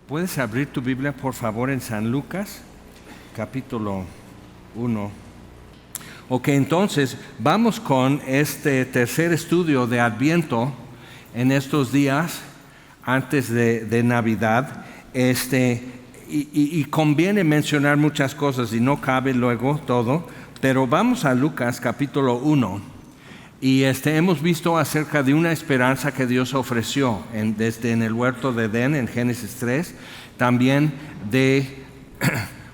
¿Puedes abrir tu Biblia, por favor, en San Lucas, capítulo 1? Ok, entonces vamos con este tercer estudio de Adviento en estos días antes de Navidad. Y conviene mencionar muchas cosas y no cabe luego todo, pero vamos a Lucas capítulo 1. Y hemos visto acerca de una esperanza que Dios ofreció desde en el huerto de Edén, en Génesis 3, también de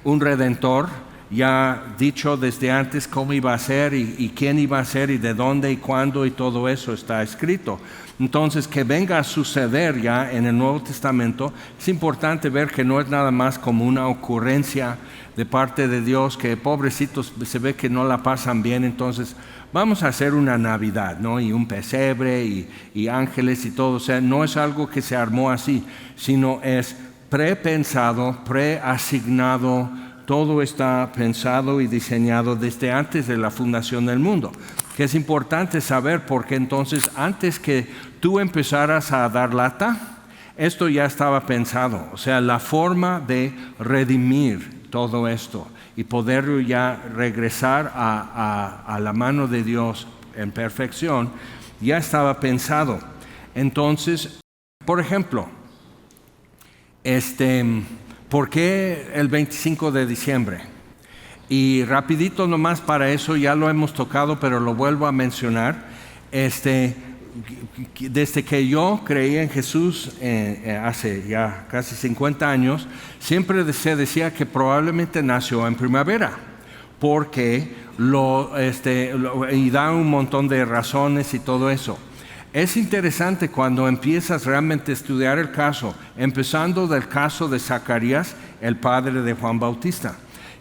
un Redentor, ya dicho desde antes cómo iba a ser y quién iba a ser y de dónde y cuándo y todo eso está escrito. Entonces, que venga a suceder ya en el Nuevo Testamento, es importante ver que no es nada más como una ocurrencia de parte de Dios, que pobrecitos se ve que no la pasan bien, entonces vamos a hacer una Navidad, ¿no? Y un pesebre y ángeles y todo. O sea, no es algo que se armó así, sino es prepensado, preasignado. Todo está pensado y diseñado desde antes de la fundación del mundo, que es importante saber, porque entonces antes que tú empezaras a dar lata, esto ya estaba pensado. O sea, la forma de redimir todo esto y poder ya regresar a la mano de Dios en perfección, ya estaba pensado. Entonces, por ejemplo, ¿por qué el 25 de diciembre? Y rapidito nomás para eso, ya lo hemos tocado, pero lo vuelvo a mencionar. Desde que yo creí en Jesús hace ya casi 50 años, siempre se decía que probablemente nació en primavera, porque y da un montón de razones y todo eso. Es interesante cuando empiezas realmente a estudiar el caso, empezando del caso de Zacarías, el padre de Juan Bautista,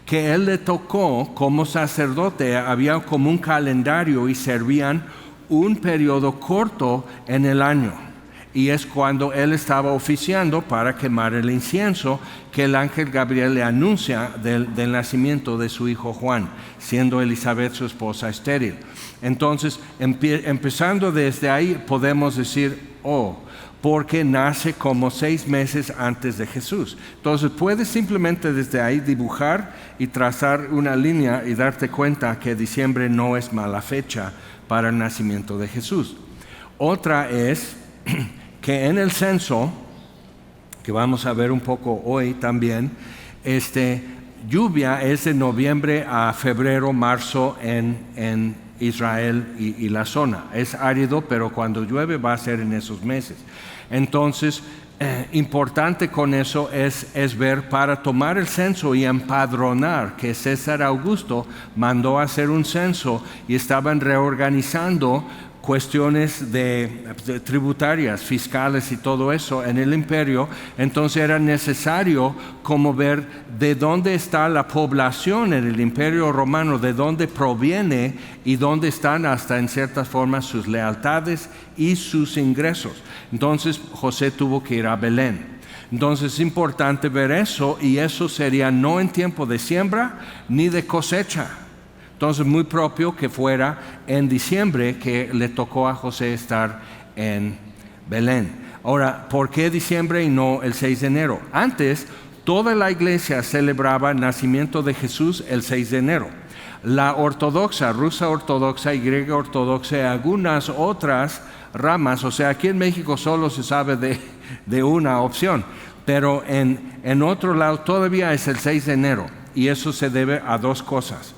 que él le tocó como sacerdote, había como un calendario y servían un periodo corto en el año, y es cuando él estaba oficiando para quemar el incienso que el ángel Gabriel le anuncia del nacimiento de su hijo Juan, siendo Elizabeth su esposa estéril. Entonces, empezando desde ahí, podemos decir, porque nace como 6 meses antes de Jesús. Entonces, puedes simplemente desde ahí dibujar y trazar una línea y darte cuenta que diciembre no es mala fecha para el nacimiento de Jesús. Otra es que en el censo, que vamos a ver un poco hoy también, lluvia es de noviembre a febrero, marzo en Israel y la zona. Es árido, pero cuando llueve va a ser en esos meses. Entonces, importante con eso es ver, para tomar el censo y empadronar, que César Augusto mandó a hacer un censo y estaban reorganizando cuestiones de tributarias, fiscales y todo eso en el imperio. Entonces era necesario como ver de dónde está la población en el imperio romano, de dónde proviene y dónde están hasta en ciertas formas sus lealtades y sus ingresos. Entonces José tuvo que ir a Belén. Entonces es importante ver eso, y eso sería no en tiempo de siembra ni de cosecha. Entonces, muy propio que fuera en diciembre que le tocó a José estar en Belén. Ahora, ¿por qué diciembre y no el 6 de enero? Antes, toda la iglesia celebraba el nacimiento de Jesús el 6 de enero. La ortodoxa, rusa ortodoxa y griega ortodoxa y algunas otras ramas, o sea, aquí en México solo se sabe de una opción, pero en otro lado todavía es el 6 de enero, y eso se debe a dos cosas.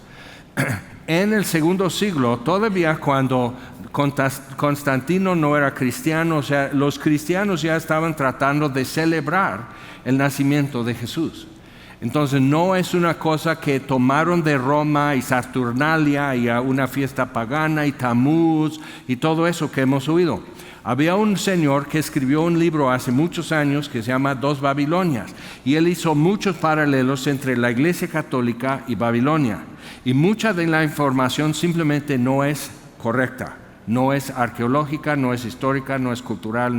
En el segundo siglo, todavía cuando Constantino no era cristiano, o sea, los cristianos ya estaban tratando de celebrar el nacimiento de Jesús. Entonces no es una cosa que tomaron de Roma y Saturnalia y a una fiesta pagana y Tamuz y todo eso que hemos oído. Había un señor que escribió un libro hace muchos años que se llama Dos Babilonias, y él hizo muchos paralelos entre la Iglesia Católica y Babilonia, y mucha de la información simplemente no es correcta, no es arqueológica, no es histórica, no es cultural,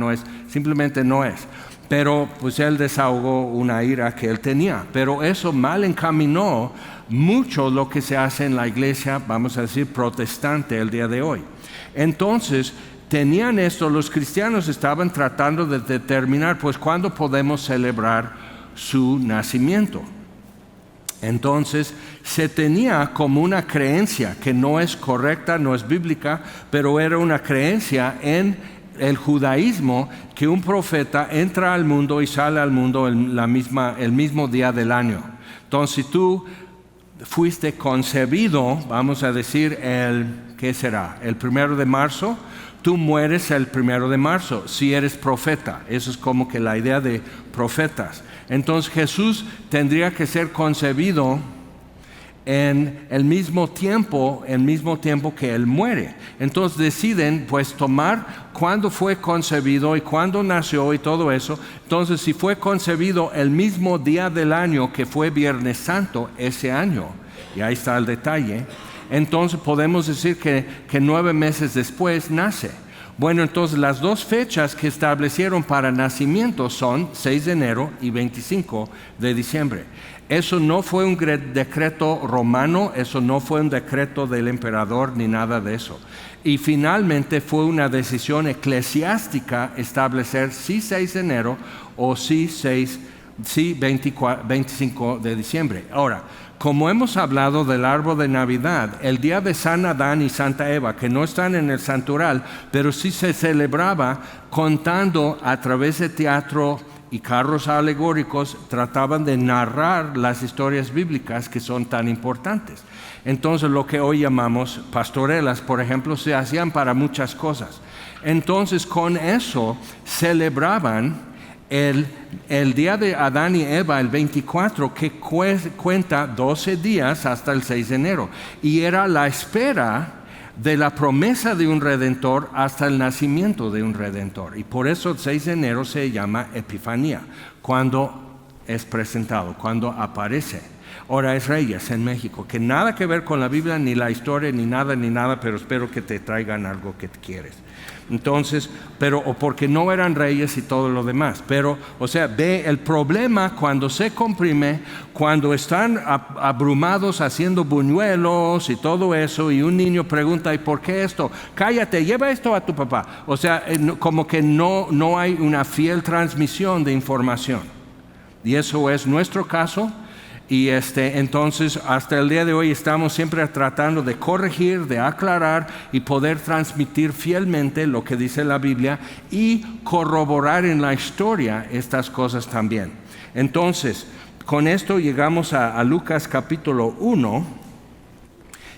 simplemente no es. Pero pues él desahogó una ira que él tenía, pero eso mal encaminó mucho lo que se hace en la iglesia, vamos a decir, protestante el día de hoy. Entonces tenían esto, los cristianos estaban tratando de determinar, pues, cuándo podemos celebrar su nacimiento. Entonces, se tenía como una creencia que no es correcta, no es bíblica, pero era una creencia en el judaísmo que un profeta entra al mundo y sale al mundo el mismo día del año. Entonces, si tú fuiste concebido, vamos a decir, ¿qué será? El 1 de marzo, tú mueres el 1 de marzo, si eres profeta. Eso es como que la idea de profetas. Entonces Jesús tendría que ser concebido en el mismo tiempo que Él muere. Entonces deciden pues tomar cuándo fue concebido y cuándo nació y todo eso. Entonces si fue concebido el mismo día del año que fue Viernes Santo ese año, y ahí está el detalle, entonces podemos decir que 9 meses después nace. Bueno, entonces las dos fechas que establecieron para nacimiento son 6 de enero y 25 de diciembre. Eso no fue un decreto romano, eso no fue un decreto del emperador ni nada de eso. Y finalmente fue una decisión eclesiástica establecer sí 6 de enero o sí 25 de diciembre. Ahora, como hemos hablado del árbol de Navidad, el día de San Adán y Santa Eva, que no están en el santoral, pero sí se celebraba contando a través de teatro y carros alegóricos, trataban de narrar las historias bíblicas que son tan importantes. Entonces, lo que hoy llamamos pastorelas, por ejemplo, se hacían para muchas cosas. Entonces, con eso celebraban el día de Adán y Eva, el 24, que cuenta 12 días hasta el 6 de enero. Y era la espera de la promesa de un Redentor hasta el nacimiento de un Redentor. Y por eso el 6 de enero se llama Epifanía, cuando es presentado, cuando aparece. Ahora es Reyes en México, que nada que ver con la Biblia, ni la historia, ni nada, pero espero que te traigan algo que quieres. Entonces, o porque no eran reyes y todo lo demás. Pero, o sea, ve el problema cuando se comprime, cuando están abrumados haciendo buñuelos y todo eso, y un niño pregunta, ¿y por qué esto? Cállate, lleva esto a tu papá. O sea, como que no hay una fiel transmisión de información. Y eso es nuestro caso. Y entonces hasta el día de hoy estamos siempre tratando de corregir, de aclarar y poder transmitir fielmente lo que dice la Biblia y corroborar en la historia estas cosas también. Entonces, con esto llegamos a Lucas capítulo 1,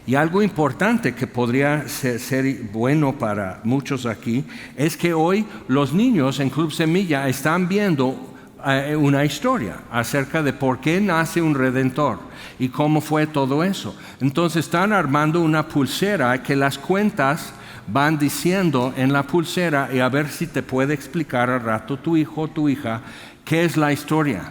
y algo importante que podría ser bueno para muchos aquí es que hoy los niños en Club Semilla están viendo una historia acerca de por qué nace un Redentor y cómo fue todo eso. Entonces están armando una pulsera que las cuentas van diciendo en la pulsera, y a ver si te puede explicar al rato tu hijo o tu hija qué es la historia,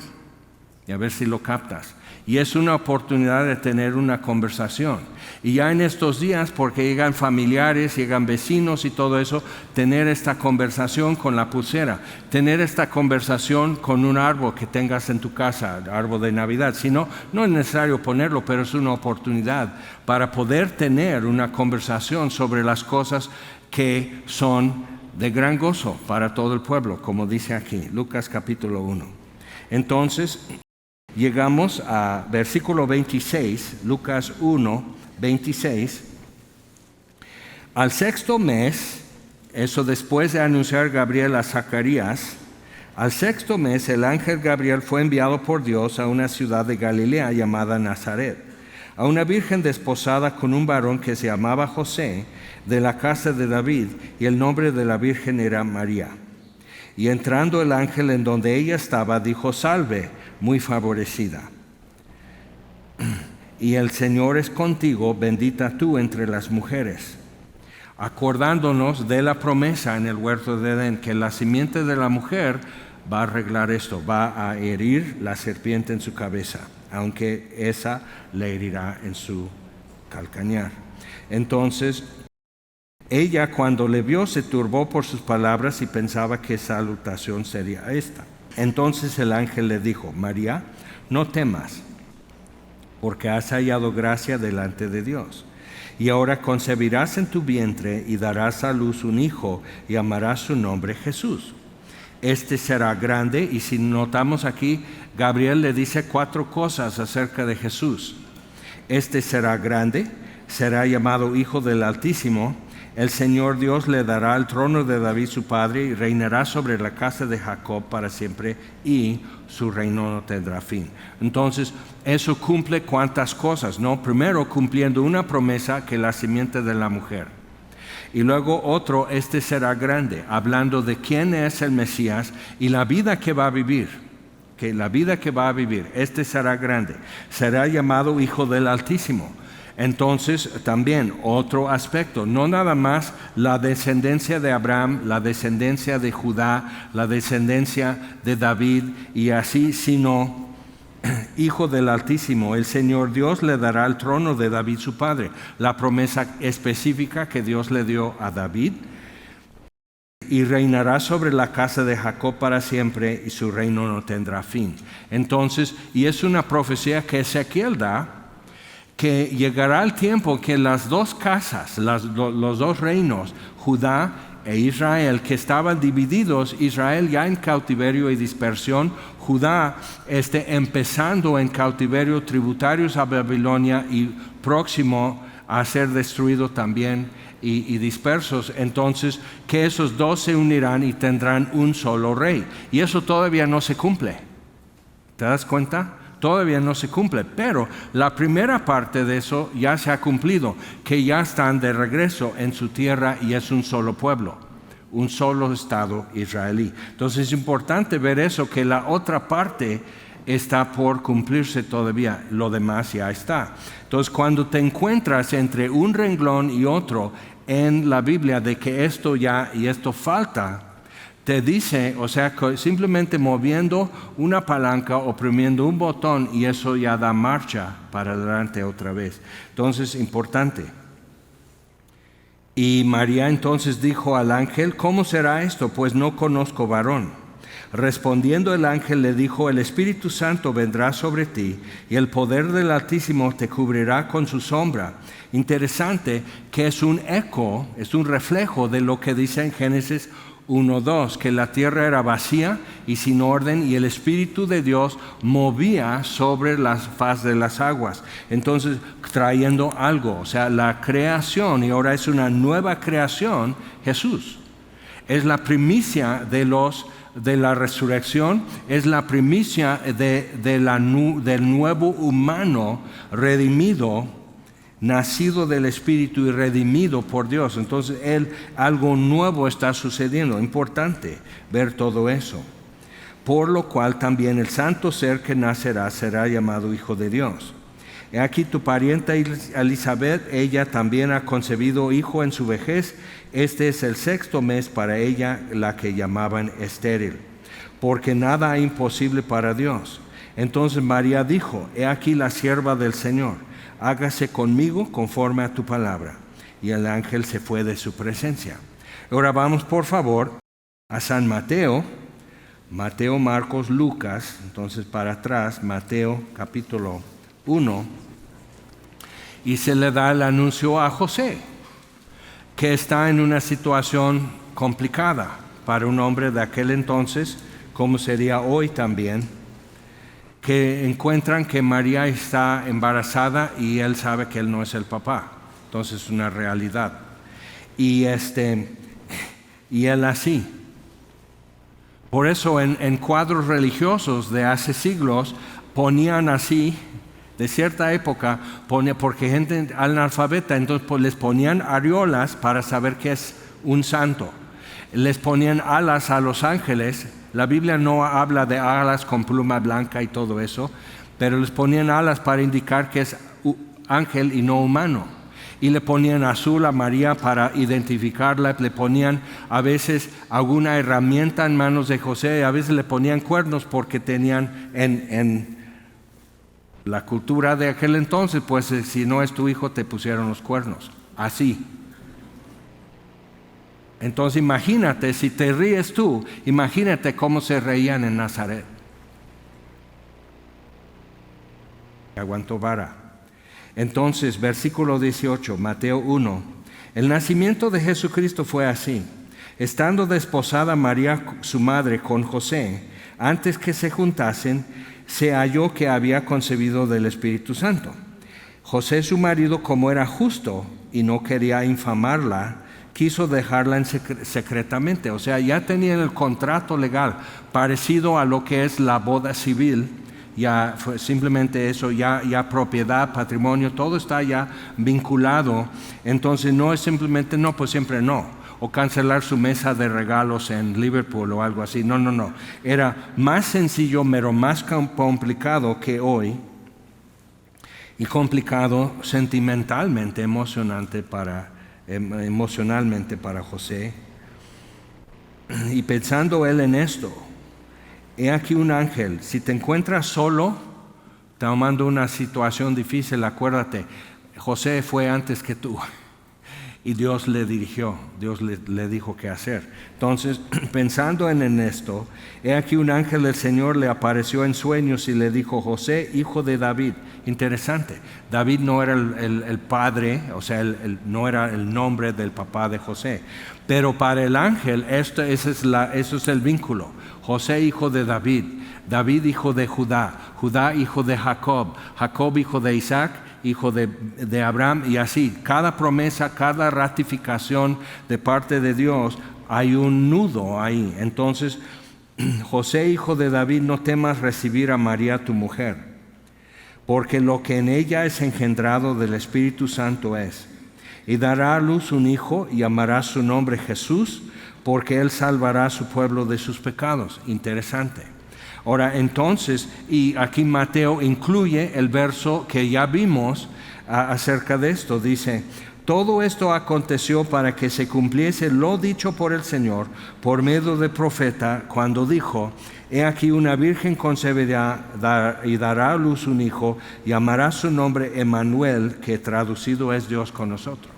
y a ver si lo captas. Y es una oportunidad de tener una conversación. Y ya en estos días, porque llegan familiares, llegan vecinos y todo eso, tener esta conversación con la pulsera, tener esta conversación con un árbol que tengas en tu casa, árbol de Navidad. Si no, no es necesario ponerlo, pero es una oportunidad para poder tener una conversación sobre las cosas que son de gran gozo para todo el pueblo, como dice aquí, Lucas capítulo 1. Entonces, llegamos a versículo 26, Lucas 1, 26. Al 6º mes, eso después de anunciar Gabriel a Zacarías, al 6º mes el ángel Gabriel fue enviado por Dios a una ciudad de Galilea llamada Nazaret, a una virgen desposada con un varón que se llamaba José, de la casa de David, y el nombre de la virgen era María. Y entrando el ángel en donde ella estaba, dijo: salve, muy favorecida, y el Señor es contigo, bendita tú entre las mujeres. Acordándonos de la promesa en el huerto de Edén, que la simiente de la mujer va a arreglar esto, va a herir la serpiente en su cabeza, aunque esa le herirá en su calcañar. Entonces, ella, cuando le vio, se turbó por sus palabras y pensaba qué salutación sería esta. Entonces el ángel le dijo: María, no temas, porque has hallado gracia delante de Dios. y ahora concebirás en tu vientre y darás a luz un hijo y llamarás su nombre Jesús. Este será grande, y si notamos aquí, Gabriel le dice 4 cosas acerca de Jesús. Este será grande, será llamado Hijo del Altísimo. El Señor Dios le dará el trono de David su padre y reinará sobre la casa de Jacob para siempre, y su reino no tendrá fin. Entonces, eso cumple cuántas cosas, ¿no? Primero, cumpliendo una promesa, que la simiente de la mujer. Y luego otro, este será grande, hablando de quién es el Mesías y la vida que va a vivir. Que la vida que va a vivir, este será grande, será llamado Hijo del Altísimo. Entonces, también otro aspecto, no nada más la descendencia de Abraham, la descendencia de Judá, la descendencia de David y así, sino Hijo del Altísimo. El Señor Dios le dará el trono de David su padre, la promesa específica que Dios le dio a David, y reinará sobre la casa de Jacob para siempre, y su reino no tendrá fin. Entonces, y es una profecía que Ezequiel da, que llegará el tiempo que las 2 casas, los 2 reinos, Judá e Israel, que estaban divididos, Israel ya en cautiverio y dispersión, Judá empezando en cautiverio, tributarios a Babilonia y próximo a ser destruido también y dispersos. Entonces, que esos 2 se unirán y tendrán un solo rey. Y eso todavía no se cumple. ¿Te das cuenta? Todavía no se cumple, pero la primera parte de eso ya se ha cumplido, que ya están de regreso en su tierra y es un solo pueblo, un solo Estado israelí. Entonces es importante ver eso, que la otra parte está por cumplirse todavía, lo demás ya está. Entonces, cuando te encuentras entre un renglón y otro en la Biblia de que esto ya y esto falta, te dice, o sea, simplemente moviendo una palanca, oprimiendo un botón, y eso ya da marcha para adelante otra vez. Entonces, importante. Y María entonces dijo al ángel: ¿cómo será esto? Pues no conozco varón. Respondiendo el ángel le dijo: el Espíritu Santo vendrá sobre ti, y el poder del Altísimo te cubrirá con su sombra. Interesante que es un eco, es un reflejo de lo que dice en Génesis 1:2, que la tierra era vacía y sin orden, y el Espíritu de Dios movía sobre la faz de las aguas. Entonces, trayendo algo, o sea, la creación, y ahora es una nueva creación, Jesús. Es la primicia de la resurrección, es la primicia del nuevo humano redimido, nacido del Espíritu y redimido por Dios. Entonces, algo nuevo está sucediendo. Importante ver todo eso. Por lo cual también el santo ser que nacerá será llamado Hijo de Dios. He aquí tu parienta Elizabeth, ella también ha concebido hijo en su vejez. Este es el 6º mes para ella, la que llamaban estéril, porque nada hay imposible para Dios. Entonces María dijo: he aquí la sierva del Señor, hágase conmigo conforme a tu palabra. Y el ángel se fue de su presencia. Ahora vamos, por favor, a San Mateo, Marcos, Lucas. Entonces, para atrás, Mateo capítulo 1, y se le da el anuncio a José, que está en una situación complicada para un hombre de aquel entonces, como sería hoy también, que encuentran que María está embarazada y él sabe que él no es el papá. Entonces es una realidad. Y él así. Por eso en cuadros religiosos de hace siglos ponían así, de cierta época, porque gente analfabeta, entonces les ponían areolas para saber que es un santo. Les ponían alas a los ángeles. La Biblia no habla de alas con pluma blanca y todo eso, pero les ponían alas para indicar que es ángel y no humano. Y le ponían azul a María para identificarla, le ponían a veces alguna herramienta en manos de José, a veces le ponían cuernos porque tenían en la cultura de aquel entonces, pues si no es tu hijo te pusieron los cuernos, así. Entonces imagínate, si te ríes tú, imagínate cómo se reían en Nazaret. Aguantó vara. Entonces, versículo 18, Mateo 1. El nacimiento de Jesucristo fue así. Estando desposada María, su madre, con José, antes que se juntasen, se halló que había concebido del Espíritu Santo. José, su marido, como era justo y no quería infamarla, quiso dejarla secretamente. O sea, ya tenían el contrato legal parecido a lo que es la boda civil. Ya fue simplemente eso, ya propiedad, patrimonio, todo está ya vinculado. Entonces no es simplemente no, pues siempre no. O cancelar su mesa de regalos en Liverpool o algo así. No. Era más sencillo, pero más complicado que hoy. Y complicado sentimentalmente, emocionalmente para José. Y pensando él en esto, he aquí un ángel. Si te encuentras solo, tomando una situación difícil, acuérdate, José fue antes que tú. Y Dios le dirigió, Dios le dijo qué hacer. Entonces, pensando en esto, he aquí un ángel del Señor le apareció en sueños y le dijo: José, hijo de David. Interesante, David no era el padre, o sea, no era el nombre del papá de José. Pero para el ángel, eso es el vínculo. José, hijo de David, David, hijo de Judá, Judá, hijo de Jacob, Jacob, hijo de Isaac, hijo de Abraham, y así. Cada promesa, cada ratificación de parte de Dios, hay un nudo ahí. Entonces, José, hijo de David, no temas recibir a María tu mujer, porque lo que en ella es engendrado del Espíritu Santo es. Y dará a luz un hijo y llamará su nombre Jesús, porque él salvará a su pueblo de sus pecados. Interesante. Ahora, entonces, y aquí Mateo incluye el verso que ya vimos acerca de esto. Dice: todo esto aconteció para que se cumpliese lo dicho por el Señor por medio del profeta, cuando dijo: he aquí una virgen concebirá y dará a luz un hijo, y llamará su nombre Emmanuel, que traducido es Dios con nosotros.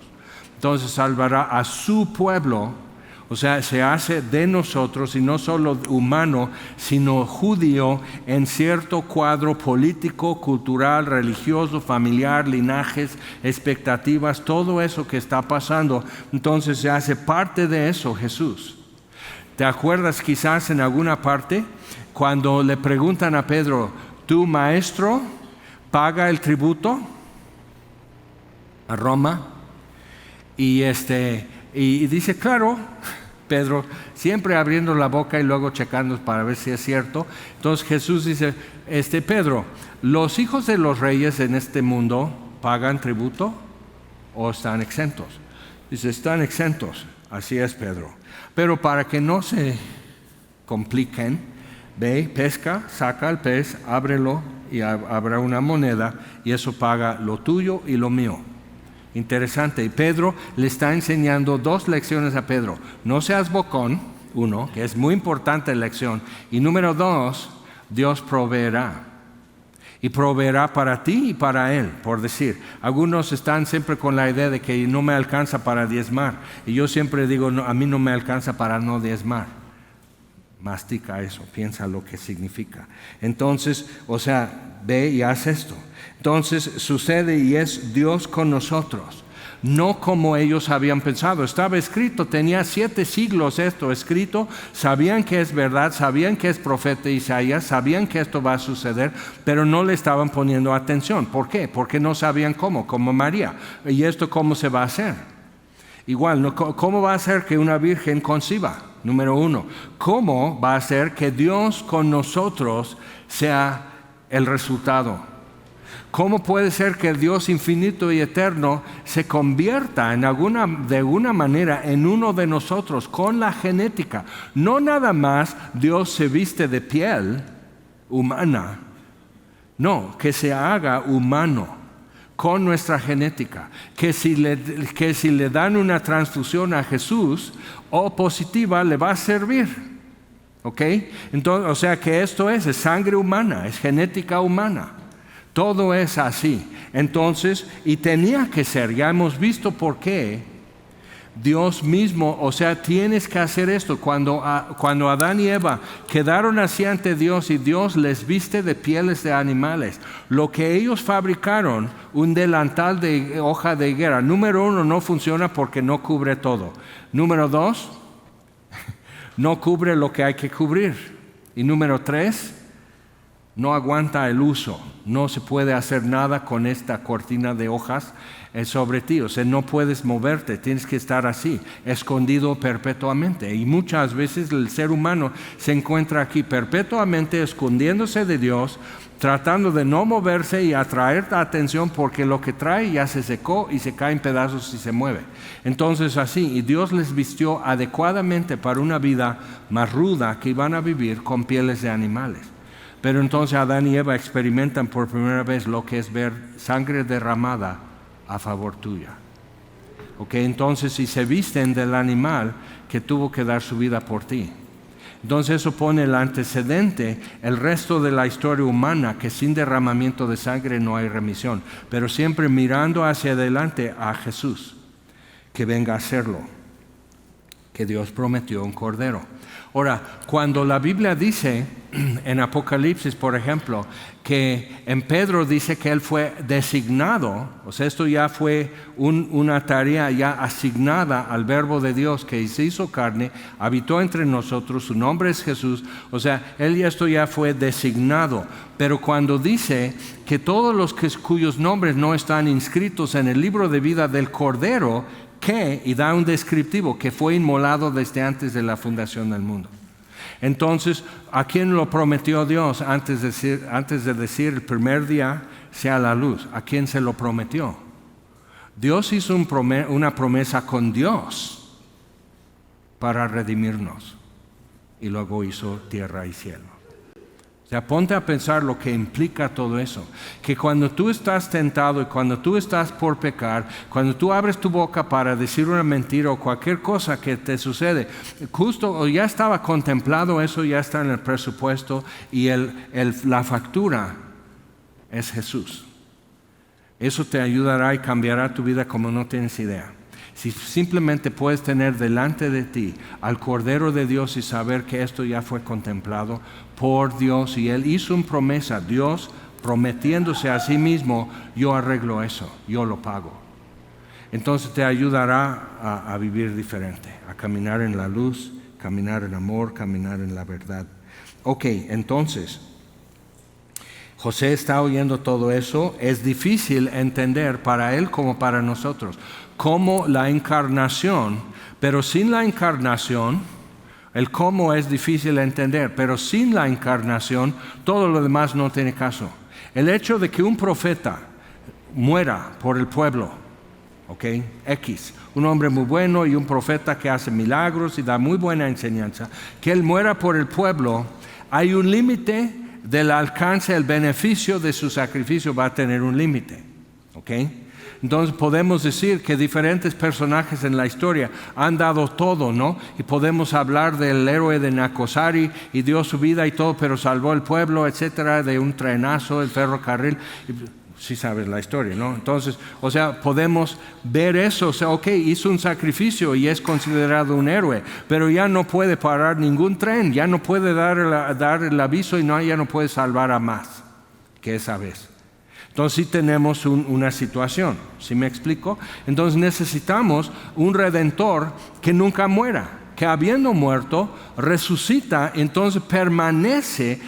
Entonces salvará a su pueblo. O sea, se hace de nosotros, y no solo humano, sino judío, en cierto cuadro político, cultural, religioso, familiar, linajes, expectativas, todo eso que está pasando. Entonces se hace parte de eso Jesús. ¿Te acuerdas quizás en alguna parte cuando le preguntan a Pedro: ¿tu maestro paga el tributo a Roma? Y dice, claro. Pedro siempre abriendo la boca y luego checando para ver si es cierto. Entonces Jesús dice: Pedro, ¿los hijos de los reyes en este mundo pagan tributo o están exentos? Dice: están exentos. Así es, Pedro. Pero para que no se compliquen, ve, pesca, saca el pez, ábrelo y habrá una moneda, y eso paga lo tuyo y lo mío. Interesante. Y Pedro le está enseñando dos lecciones a Pedro. No seas bocón, uno, que es muy importante lección. Y número dos, Dios proveerá. Y proveerá para ti y para él. Por decir, algunos están siempre con la idea de que no me alcanza para diezmar. Y yo siempre digo, no, a mí no me alcanza para no diezmar. Mastica eso, piensa lo que significa. Entonces, o sea, ve y haz esto. Entonces sucede, y es Dios con nosotros, no como ellos habían pensado. Estaba escrito, tenía 7 siglos esto escrito, sabían que es verdad, sabían que es profeta Isaías, sabían que esto va a suceder, pero no le estaban poniendo atención. ¿Por qué? Porque no sabían cómo, como María. ¿Y esto cómo se va a hacer? Igual, ¿cómo va a ser que una virgen conciba? Número 1, ¿cómo va a ser que Dios con nosotros sea el resultado? ¿Cómo puede ser que el Dios infinito y eterno se convierta de alguna manera en uno de nosotros con la genética? No nada más Dios se viste de piel humana, no, que se haga humano con nuestra genética, que si le dan una transfusión a Jesús O positiva le va a servir. ¿Ok? Entonces, o sea que esto es sangre humana, es genética humana. Todo es así. Entonces, y tenía que ser, ya hemos visto por qué. Dios mismo, o sea, tienes que hacer esto. Cuando Adán y Eva quedaron así ante Dios y Dios les viste de pieles de animales, lo que ellos fabricaron, un delantal de hoja de higuera, número 1, no funciona porque no cubre todo. Número 2, no cubre lo que hay que cubrir. Y número 3, no aguanta el uso. No se puede hacer nada con esta cortina de hojas sobre ti. O sea, no puedes moverte, tienes que estar así, escondido perpetuamente. Y muchas veces el ser humano se encuentra aquí perpetuamente escondiéndose de Dios, tratando de no moverse y atraer la atención porque lo que trae ya se secó y se cae en pedazos y se mueve. Entonces así, y Dios les vistió adecuadamente para una vida más ruda que iban a vivir con pieles de animales. Pero entonces Adán y Eva experimentan por primera vez lo que es ver sangre derramada a favor tuya. Entonces si se visten del animal que tuvo que dar su vida por ti. Entonces eso pone el antecedente, el resto de la historia humana, que sin derramamiento de sangre no hay remisión, pero siempre mirando hacia adelante a Jesús, que venga a hacerlo, que Dios prometió un cordero. Ahora, cuando la Biblia dice en Apocalipsis, por ejemplo, que en Pedro dice que él fue designado, o sea, esto ya fue una tarea ya asignada al Verbo de Dios que se hizo carne, habitó entre nosotros, su nombre es Jesús, o sea, esto ya fue designado. Pero cuando dice que todos los cuyos nombres no están inscritos en el libro de vida del Cordero, y da un descriptivo, que fue inmolado desde antes de la fundación del mundo. Entonces, ¿a quién lo prometió Dios antes de decir el primer día sea la luz? ¿A quién se lo prometió? Dios hizo una promesa con Dios para redimirnos y luego hizo tierra y cielo. O sea, ponte a pensar lo que implica todo eso. Que cuando tú estás tentado y cuando tú estás por pecar, cuando tú abres tu boca para decir una mentira o cualquier cosa que te sucede, justo ya estaba contemplado eso, ya está en el presupuesto y la factura es Jesús. Eso te ayudará y cambiará tu vida como no tienes idea. Si simplemente puedes tener delante de ti al Cordero de Dios y saber que esto ya fue contemplado por Dios y Él hizo una promesa, Dios prometiéndose a sí mismo, yo arreglo eso, yo lo pago. Entonces te ayudará a vivir diferente, a caminar en la luz, caminar en amor, caminar en la verdad. Entonces, José está oyendo todo eso, es difícil entender para él como para nosotros, como la encarnación, pero sin la encarnación, el cómo es difícil entender, pero sin la encarnación, todo lo demás no tiene caso. El hecho de que un profeta muera por el pueblo, un hombre muy bueno y un profeta que hace milagros y da muy buena enseñanza, que él muera por el pueblo, hay un límite del alcance, el beneficio de su sacrificio va a tener un límite. Entonces podemos decir que diferentes personajes en la historia han dado todo, ¿no? Y podemos hablar del héroe de Nacosari y dio su vida y todo, pero salvó el pueblo, etcétera, de un trenazo, el ferrocarril. Sí sabes la historia, ¿no? Entonces, o sea, podemos ver eso, o sea, hizo un sacrificio y es considerado un héroe, pero ya no puede parar ningún tren, ya no puede dar el aviso y ya no puede salvar a más que esa vez. Entonces sí tenemos una situación, ¿sí me explico? Entonces necesitamos un Redentor que nunca muera, que habiendo muerto, resucita, entonces permanece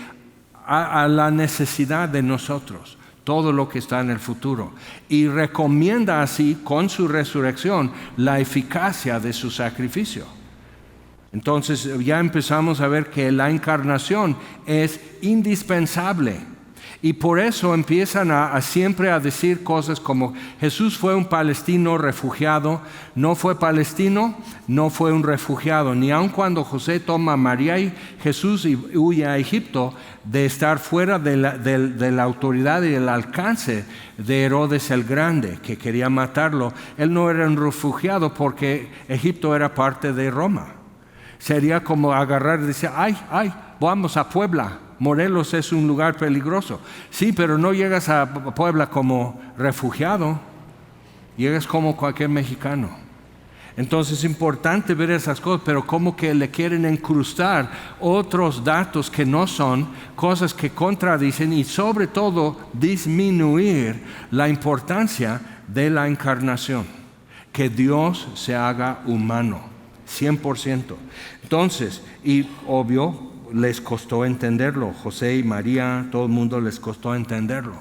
a la necesidad de nosotros, todo lo que está en el futuro, y recomienda así, con su resurrección, la eficacia de su sacrificio. Entonces ya empezamos a ver que la encarnación es indispensable. Y por eso empiezan siempre a decir cosas como Jesús fue un palestino refugiado, no fue palestino, no fue un refugiado, ni aun cuando José toma a María y Jesús y huye a Egipto de estar fuera de la autoridad y el alcance de Herodes el Grande, que quería matarlo. Él no era un refugiado porque Egipto era parte de Roma. Sería como agarrar y decir, ay, vamos a Puebla. Morelos es un lugar peligroso. Sí, pero no llegas a Puebla como refugiado, llegas como cualquier mexicano. Entonces es importante ver esas cosas, pero como que le quieren incrustar otros datos que no son, cosas que contradicen y sobre todo disminuir la importancia de la encarnación, que Dios se haga humano, 100%. Entonces, y obvio, les costó entenderlo, José y María, todo el mundo les costó entenderlo.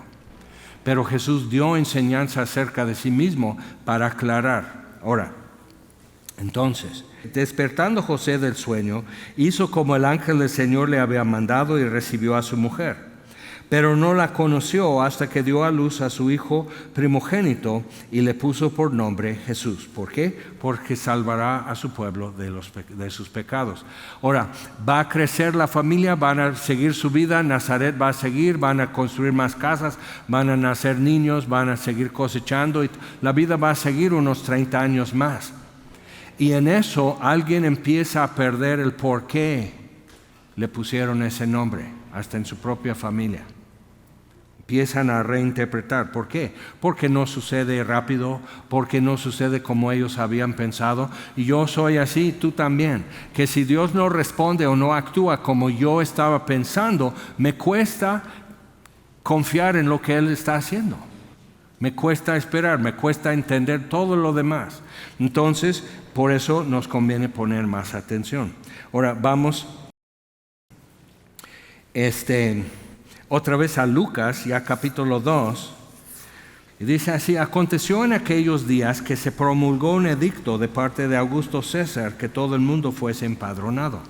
Pero Jesús dio enseñanza acerca de sí mismo para aclarar. Ahora, entonces, despertando José del sueño, hizo como el ángel del Señor le había mandado y recibió a su mujer. Pero no la conoció hasta que dio a luz a su hijo primogénito y le puso por nombre Jesús. ¿Por qué? Porque salvará a su pueblo de sus pecados. Ahora, va a crecer la familia, van a seguir su vida, Nazaret va a seguir, van a construir más casas, van a nacer niños, van a seguir cosechando y la vida va a seguir unos 30 años más. Y en eso alguien empieza a perder el por qué le pusieron ese nombre, hasta en su propia familia. Empiezan a reinterpretar. ¿Por qué? Porque no sucede rápido, porque no sucede como ellos habían pensado. Y yo soy así, tú también. Que si Dios no responde o no actúa como yo estaba pensando, me cuesta confiar en lo que Él está haciendo. Me cuesta esperar, me cuesta entender todo lo demás. Entonces, por eso nos conviene poner más atención. Ahora, vamos otra vez a Lucas, ya capítulo 2. Y dice así: aconteció en aquellos días que se promulgó un edicto de parte de Augusto César que todo el mundo fuese empadronado.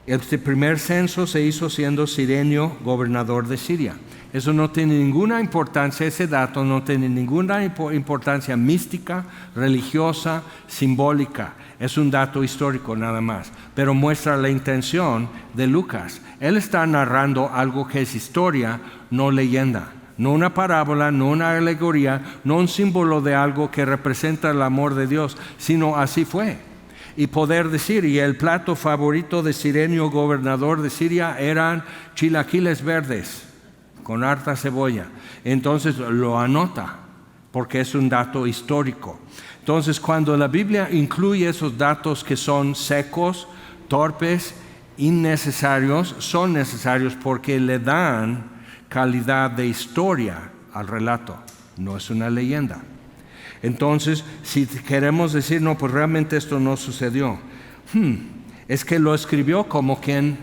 Este primer censo se hizo siendo Cirenio gobernador de Siria. Eso no tiene ninguna importancia, ese dato no tiene ninguna importancia mística, religiosa, simbólica. Es un dato histórico nada más, pero muestra la intención de Lucas. Él está narrando algo que es historia, no leyenda. No una parábola, no una alegoría, no un símbolo de algo que representa el amor de Dios, sino así fue. Y poder decir, y el plato favorito de Cirenio, gobernador de Siria, eran chilaquiles verdes con harta cebolla. Entonces lo anota, porque es un dato histórico. Entonces, cuando la Biblia incluye esos datos que son secos, torpes, innecesarios, son necesarios porque le dan calidad de historia al relato. No es una leyenda. Entonces, si queremos decir, no, pues realmente esto no sucedió, es que lo escribió como quien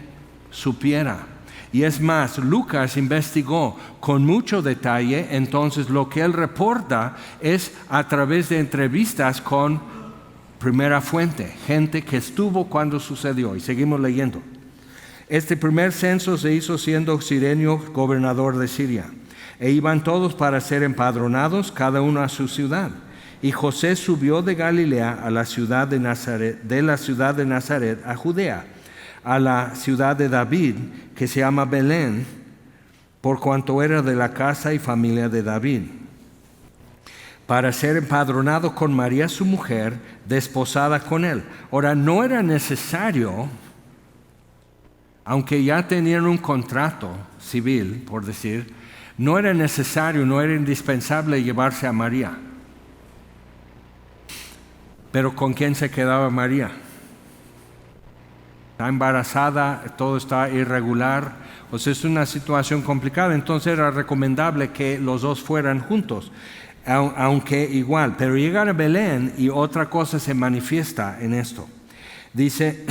supiera. Y es más, Lucas investigó con mucho detalle, entonces lo que él reporta es a través de entrevistas con primera fuente, gente que estuvo cuando sucedió. Y seguimos leyendo. Este primer censo se hizo siendo Cirenio gobernador de Siria. E iban todos para ser empadronados, cada uno a su ciudad. Y José subió de Galilea a la ciudad de Nazaret, de la ciudad de Nazaret a Judea, a la ciudad de David, que se llama Belén, por cuanto era de la casa y familia de David, para ser empadronado con María su mujer, desposada con él. Ahora, no era necesario, aunque ya tenían un contrato civil, por decir, no era necesario, no era indispensable llevarse a María. Pero ¿con quién se quedaba María? Está embarazada, todo está irregular, o sea, es una situación complicada. Entonces era recomendable que los dos fueran juntos, aunque igual. Pero llegar a Belén y otra cosa se manifiesta en esto. Dice,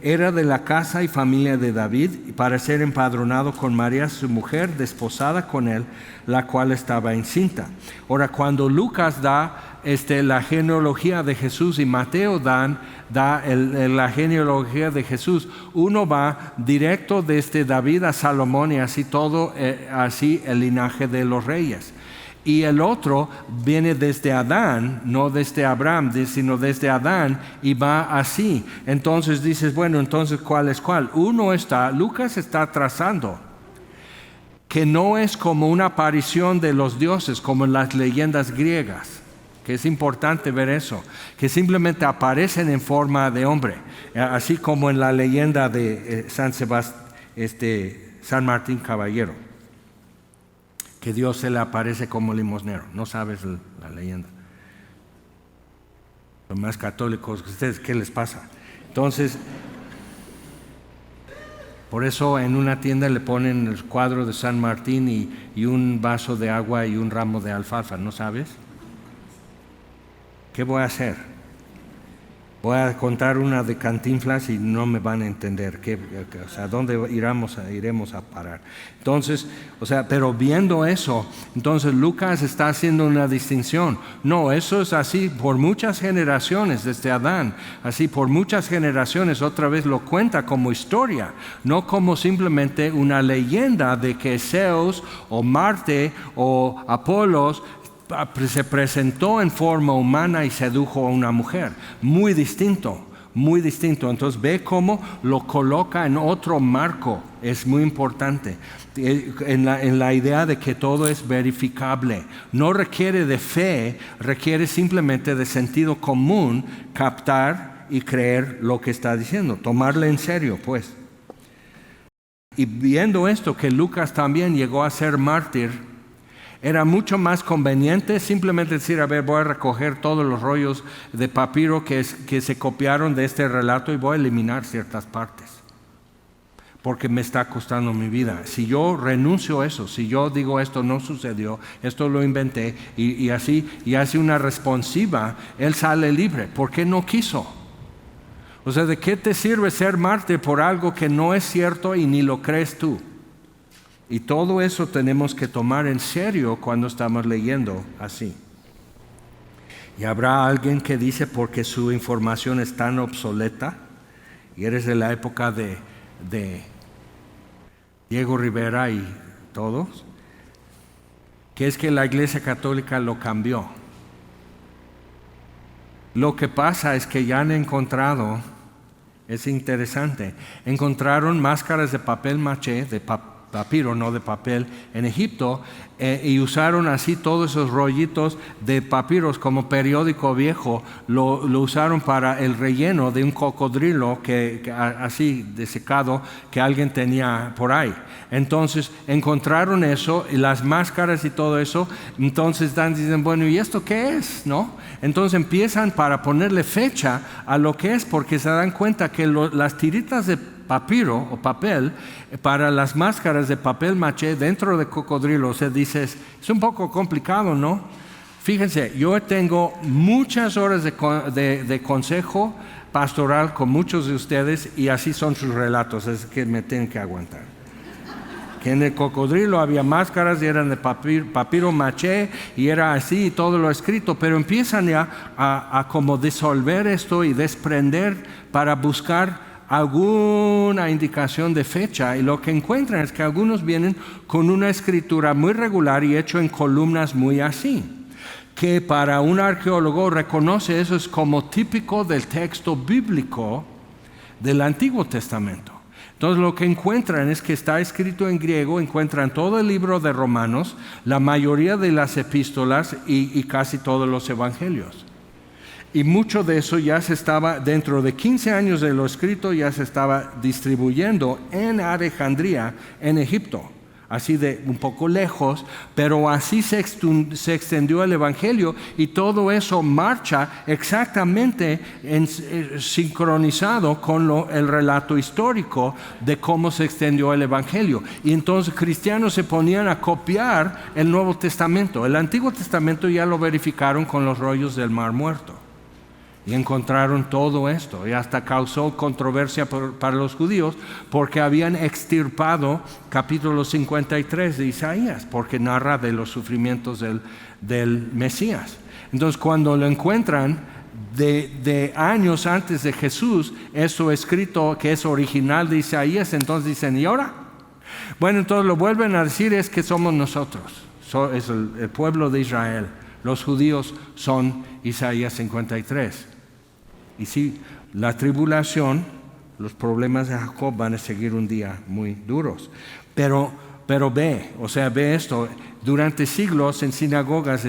era de la casa y familia de David, para ser empadronado con María su mujer, desposada con él, la cual estaba encinta. Ahora, cuando Lucas da la genealogía de Jesús y Mateo da la genealogía de Jesús, uno va directo desde David a Salomón y así todo, así el linaje de los reyes. Y el otro viene desde Adán, no desde Abraham, sino desde Adán, y va así. Entonces dices, bueno, entonces ¿cuál es cuál? Lucas está trazando que no es como una aparición de los dioses, como en las leyendas griegas, que es importante ver eso, que simplemente aparecen en forma de hombre, así como en la leyenda de San Martín Caballero, que Dios se le aparece como limosnero. No sabes la leyenda. Son más católicos que ustedes, ¿qué les pasa? Entonces, por eso en una tienda le ponen el cuadro de San Martín y un vaso de agua y un ramo de alfalfa, ¿no sabes? ¿Qué voy a hacer? Voy a contar una de Cantinflas y no me van a entender ¿dónde iremos a parar? Entonces, pero viendo eso, entonces Lucas está haciendo una distinción. No, eso es así por muchas generaciones, desde Adán, así por muchas generaciones, otra vez lo cuenta como historia, no como simplemente una leyenda de que Zeus o Marte o Apolos se presentó en forma humana y sedujo a una mujer. Muy distinto, muy distinto. Entonces ve cómo lo coloca en otro marco. Es muy importante en la idea de que todo es verificable. No requiere de fe, requiere simplemente de sentido común, captar y creer lo que está diciendo, tomarle en serio, pues. Y viendo esto, que Lucas también llegó a ser mártir, era mucho más conveniente simplemente decir, a ver, voy a recoger todos los rollos de papiro que se copiaron de este relato y voy a eliminar ciertas partes, porque me está costando mi vida. Si yo renuncio a eso, si yo digo esto no sucedió, esto lo inventé, y hace una responsiva, él sale libre. ¿Por qué no quiso? ¿De qué te sirve ser mártir por algo que no es cierto y ni lo crees tú? Y todo eso tenemos que tomar en serio cuando estamos leyendo así. Y habrá alguien que dice, porque su información es tan obsoleta, y eres de la época de Diego Rivera y todos, que es que la Iglesia Católica lo cambió. Lo que pasa es que ya han encontrado, es interesante, encontraron máscaras de papel maché, de papiro, no de papel, en Egipto, y usaron así todos esos rollitos de papiros como periódico viejo, lo usaron para el relleno de un cocodrilo así desecado que alguien tenía por ahí. Entonces encontraron eso, y las máscaras y todo eso. Entonces dicen, bueno, ¿y esto qué es? ¿No? Entonces empiezan para ponerle fecha a lo que es, porque se dan cuenta que las tiritas de papiro o papel para las máscaras de papel maché dentro de cocodrilo, se dice, es un poco complicado, ¿no? Fíjense, yo tengo muchas horas de consejo pastoral con muchos de ustedes, y así son sus relatos, es que me tienen que aguantar. Que en el cocodrilo había máscaras y eran de papiro maché y era así y todo lo escrito, pero empiezan ya a como disolver esto y desprender para buscar alguna indicación de fecha, y lo que encuentran es que algunos vienen con una escritura muy regular y hecho en columnas muy así, que para un arqueólogo reconoce eso es como típico del texto bíblico del Antiguo Testamento. Entonces lo que encuentran es que está escrito en griego, encuentran todo el libro de Romanos, la mayoría de las epístolas y casi todos los evangelios. Y mucho de eso ya se estaba, dentro de 15 años de lo escrito, ya se estaba distribuyendo en Alejandría, en Egipto, así de un poco lejos, pero así se extendió el Evangelio, y todo eso marcha exactamente sincronizado con el relato histórico de cómo se extendió el Evangelio. Y entonces cristianos se ponían a copiar el Nuevo Testamento. El Antiguo Testamento ya lo verificaron con los rollos del Mar Muerto. Y encontraron todo esto, y hasta causó controversia para los judíos, porque habían extirpado capítulo 53 de Isaías, porque narra de los sufrimientos del Mesías. Entonces cuando lo encuentran de años antes de Jesús, eso escrito que es original de Isaías, entonces dicen, ¿y ahora? Bueno, entonces lo vuelven a decir, es que somos nosotros, es el pueblo de Israel. Los judíos son Isaías 53. Y sí, la tribulación, los problemas de Jacob van a seguir un día muy duros. Pero ve esto. Durante siglos en sinagogas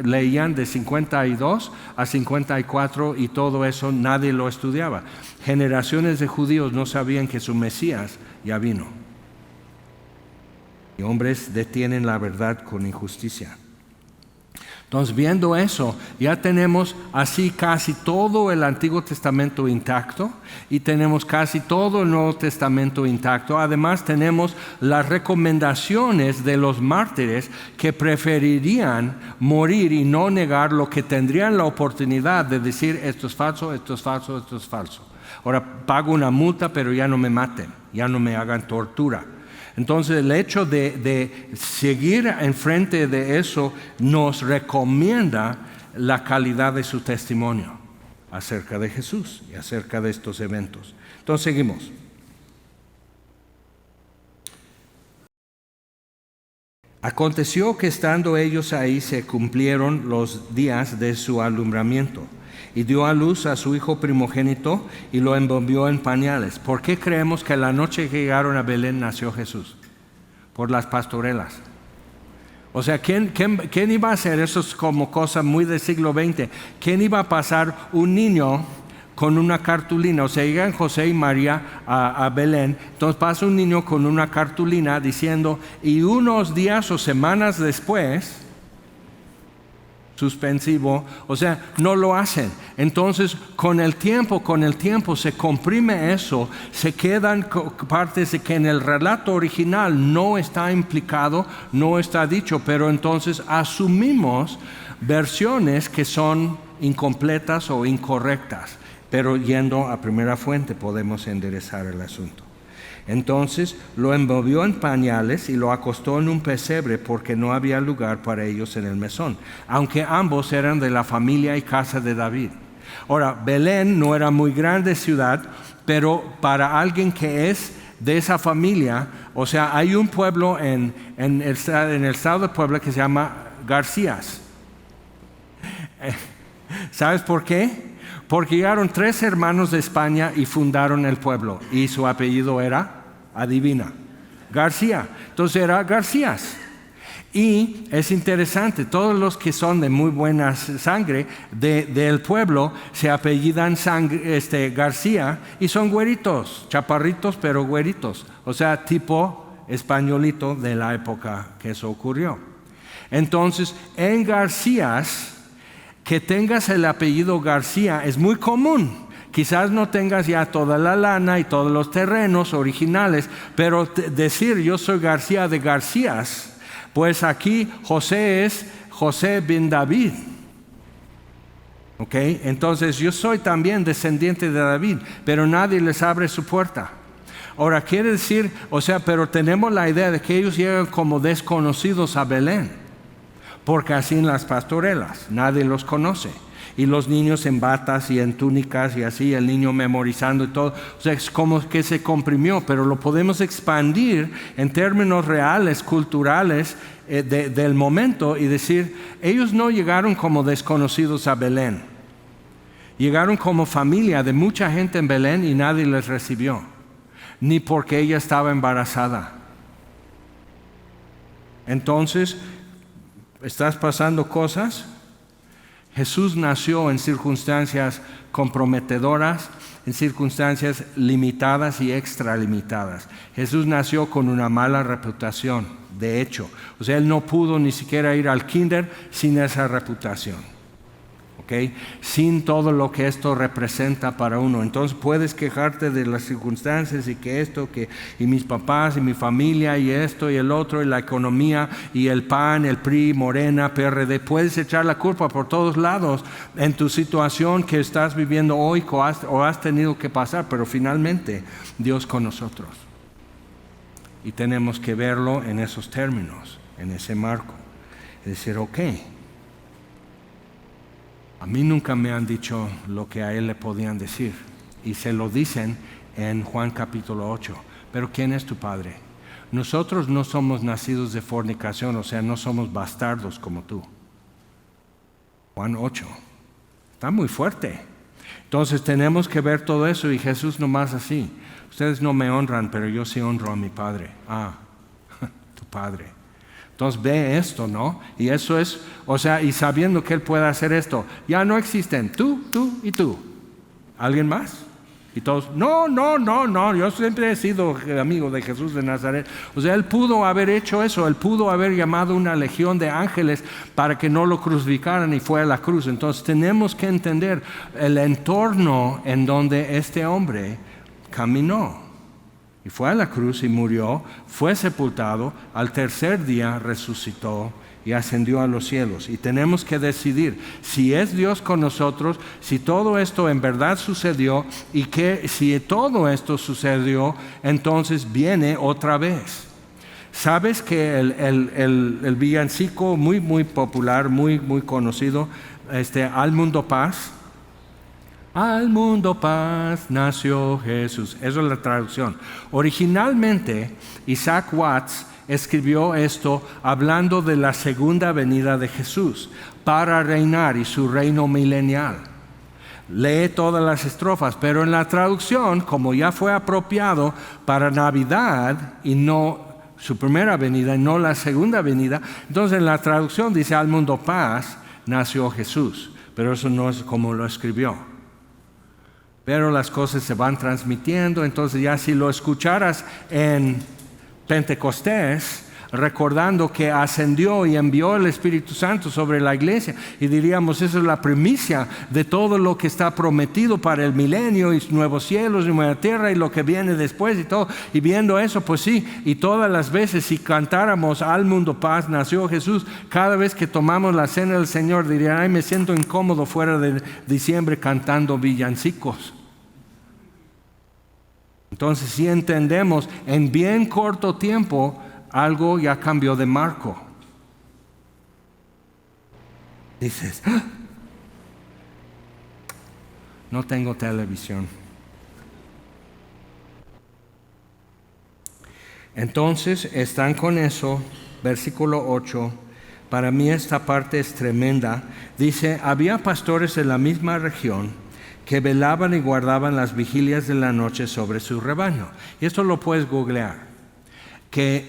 leían de 52 a 54 y todo eso nadie lo estudiaba. Generaciones de judíos no sabían que su Mesías ya vino. Y hombres detienen la verdad con injusticia. Entonces, viendo eso, ya tenemos así casi todo el Antiguo Testamento intacto y tenemos casi todo el Nuevo Testamento intacto. Además, tenemos las recomendaciones de los mártires que preferirían morir y no negar lo que tendrían la oportunidad de decir esto es falso, esto es falso, esto es falso. Ahora pago una multa, pero ya no me maten, ya no me hagan tortura. Entonces el hecho de seguir enfrente de eso nos recomienda la calidad de su testimonio acerca de Jesús y acerca de estos eventos. Entonces seguimos. Aconteció que estando ellos ahí se cumplieron los días de su alumbramiento. Y dio a luz a su hijo primogénito y lo envolvió en pañales. ¿Por qué creemos que la noche que llegaron a Belén nació Jesús? Por las pastorelas. O sea, ¿quién iba a hacer? Eso es como cosa muy del siglo XX. ¿Quién iba a pasar un niño con una cartulina? O sea, llegan José y María a Belén. Entonces pasa un niño con una cartulina diciendo, y unos días o semanas después... suspensivo, o sea, no lo hacen. Entonces, con el tiempo se comprime eso, se quedan partes de que en el relato original no está implicado, no está dicho, pero entonces asumimos versiones que son incompletas o incorrectas, pero yendo a primera fuente podemos enderezar el asunto. Entonces lo envolvió en pañales y lo acostó en un pesebre porque no había lugar para ellos en el mesón, aunque ambos eran de la familia y casa de David. Ahora, Belén no era muy grande ciudad, pero para alguien que es de esa familia, o sea, hay un pueblo en el estado de Puebla que se llama Garcías. ¿Sabes por qué? Porque llegaron 3 hermanos de España y fundaron el pueblo, y su apellido era, adivina, García. Entonces era Garcías. Y es interesante, todos los que son de muy buena sangre del pueblo se apellidan García y son güeritos, chaparritos pero güeritos. O sea, tipo españolito de la época que eso ocurrió. Entonces, en Garcías, que tengas el apellido García es muy común. Quizás no tengas ya toda la lana y todos los terrenos originales, pero decir yo soy García de Garcías, pues aquí José es José bin David. ¿Ok? Entonces yo soy también descendiente de David, pero nadie les abre su puerta. Ahora quiere decir, o sea, pero tenemos la idea de que ellos llegan como desconocidos a Belén, porque así en las pastorelas nadie los conoce. Y los niños en batas y en túnicas y así, el niño memorizando y todo. O sea, es como que se comprimió, pero lo podemos expandir en términos reales, culturales del momento y decir, ellos no llegaron como desconocidos a Belén. Llegaron como familia de mucha gente en Belén y nadie les recibió, ni porque ella estaba embarazada. Entonces, ¿estás pasando cosas? Jesús nació en circunstancias comprometedoras, en circunstancias limitadas y extralimitadas. Jesús nació con una mala reputación, de hecho. O sea, él no pudo ni siquiera ir al kinder sin esa reputación. ¿Okay? Sin todo lo que esto representa para uno. Entonces puedes quejarte de las circunstancias y que esto, y mis papás y mi familia y esto y el otro y la economía y el PAN, el PRI, Morena, PRD. Puedes echar la culpa por todos lados en tu situación que estás viviendo hoy o has tenido que pasar, pero finalmente Dios con nosotros. Y tenemos que verlo en esos términos, en ese marco. Es decir, ok. A mí nunca me han dicho lo que a él le podían decir. Y se lo dicen en Juan capítulo 8. Pero ¿quién es tu padre? Nosotros no somos nacidos de fornicación, o sea, no somos bastardos como tú. Juan 8. Está muy fuerte. Entonces tenemos que ver todo eso y Jesús nomás así. Ustedes no me honran, pero yo sí honro a mi padre. Ah, tu padre. Entonces ve esto, ¿no? Y eso es, o sea, y sabiendo que Él puede hacer esto, ya no existen tú y tú. ¿Alguien más? Y todos, no, yo siempre he sido amigo de Jesús de Nazaret. O sea, él pudo haber hecho eso, él pudo haber llamado una legión de ángeles para que no lo crucificaran y fue a la cruz. Entonces tenemos que entender el entorno en donde este hombre caminó. Y fue a la cruz y murió, fue sepultado, al tercer día resucitó y ascendió a los cielos. Y tenemos que decidir si es Dios con nosotros, si todo esto en verdad sucedió y que si todo esto sucedió, entonces viene otra vez. ¿Sabes que el villancico muy popular, muy conocido, Al mundo paz? Al mundo paz nació Jesús. Eso es la traducción. Originalmente, Isaac Watts escribió esto hablando de la segunda venida de Jesús para reinar y su reino milenial. Lee todas las estrofas, pero en la traducción, como ya fue apropiado para Navidad y no su primera venida y no la segunda venida, entonces en la traducción dice al mundo paz nació Jesús, pero eso no es como lo escribió. Pero las cosas se van transmitiendo, entonces ya si lo escucharas en Pentecostés, recordando que ascendió y envió el Espíritu Santo sobre la iglesia, y diríamos, esa es la primicia de todo lo que está prometido para el milenio y nuevos cielos y nueva tierra y lo que viene después y todo, y viendo eso, pues sí, y todas las veces si cantáramos al mundo paz nació Jesús, cada vez que tomamos la cena del Señor dirían, ay, me siento incómodo fuera de diciembre cantando villancicos. Entonces, si entendemos, en bien corto tiempo, algo ya cambió de marco. Dices, ¡ah! No tengo televisión. Entonces, están con eso, versículo 8. Para mí esta parte es tremenda. Dice, había pastores en la misma región que velaban y guardaban las vigilias de la noche sobre su rebaño. Y esto lo puedes googlear. Que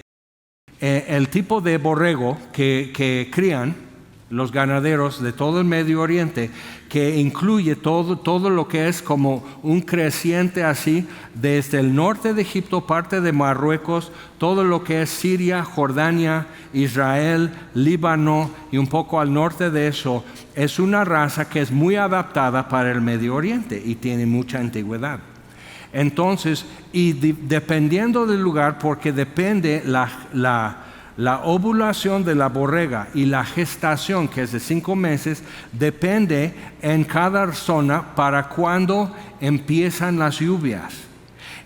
el tipo de borrego que crían los ganaderos de todo el Medio Oriente, que incluye todo lo que es como un creciente así, desde el norte de Egipto, parte de Marruecos, todo lo que es Siria, Jordania, Israel, Líbano y un poco al norte de eso, es una raza que es muy adaptada para el Medio Oriente y tiene mucha antigüedad. Entonces, y dependiendo del lugar, porque depende la ovulación de la borrega y la gestación, que es de 5 meses, depende en cada zona para cuando empiezan las lluvias.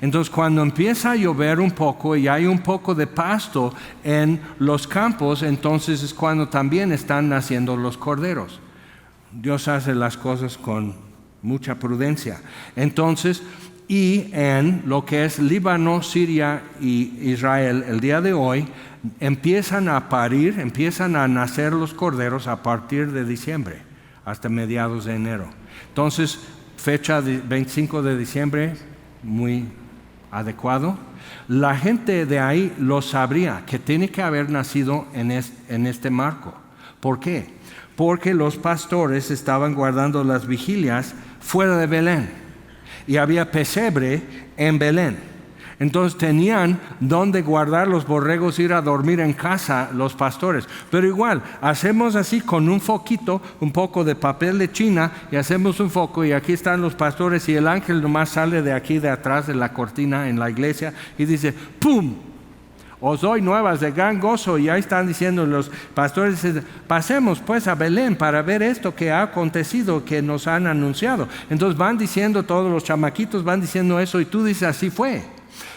Entonces, cuando empieza a llover un poco y hay un poco de pasto en los campos, entonces es cuando también están naciendo los corderos. Dios hace las cosas con mucha prudencia. Entonces, y en lo que es Líbano, Siria y Israel, el día de hoy, empiezan a parir, empiezan a nacer los corderos a partir de diciembre, hasta mediados de enero. Entonces, fecha de 25 de diciembre, muy adecuado. La gente de ahí lo sabría, que tiene que haber nacido en este marco. ¿Por qué? Porque los pastores estaban guardando las vigilias fuera de Belén y había pesebre en Belén. Entonces tenían donde guardar los borregos, ir a dormir en casa los pastores. Pero igual, hacemos así con un foquito, un poco de papel de China, y hacemos un foco, y aquí están los pastores, y el ángel nomás sale de aquí, de atrás de la cortina en la iglesia, y dice, ¡pum! Os doy nuevas de gran gozo. Y ahí están diciendo los pastores, pasemos pues a Belén para ver esto que ha acontecido, que nos han anunciado. Entonces van diciendo, todos los chamaquitos van diciendo eso, y tú dices, así fue.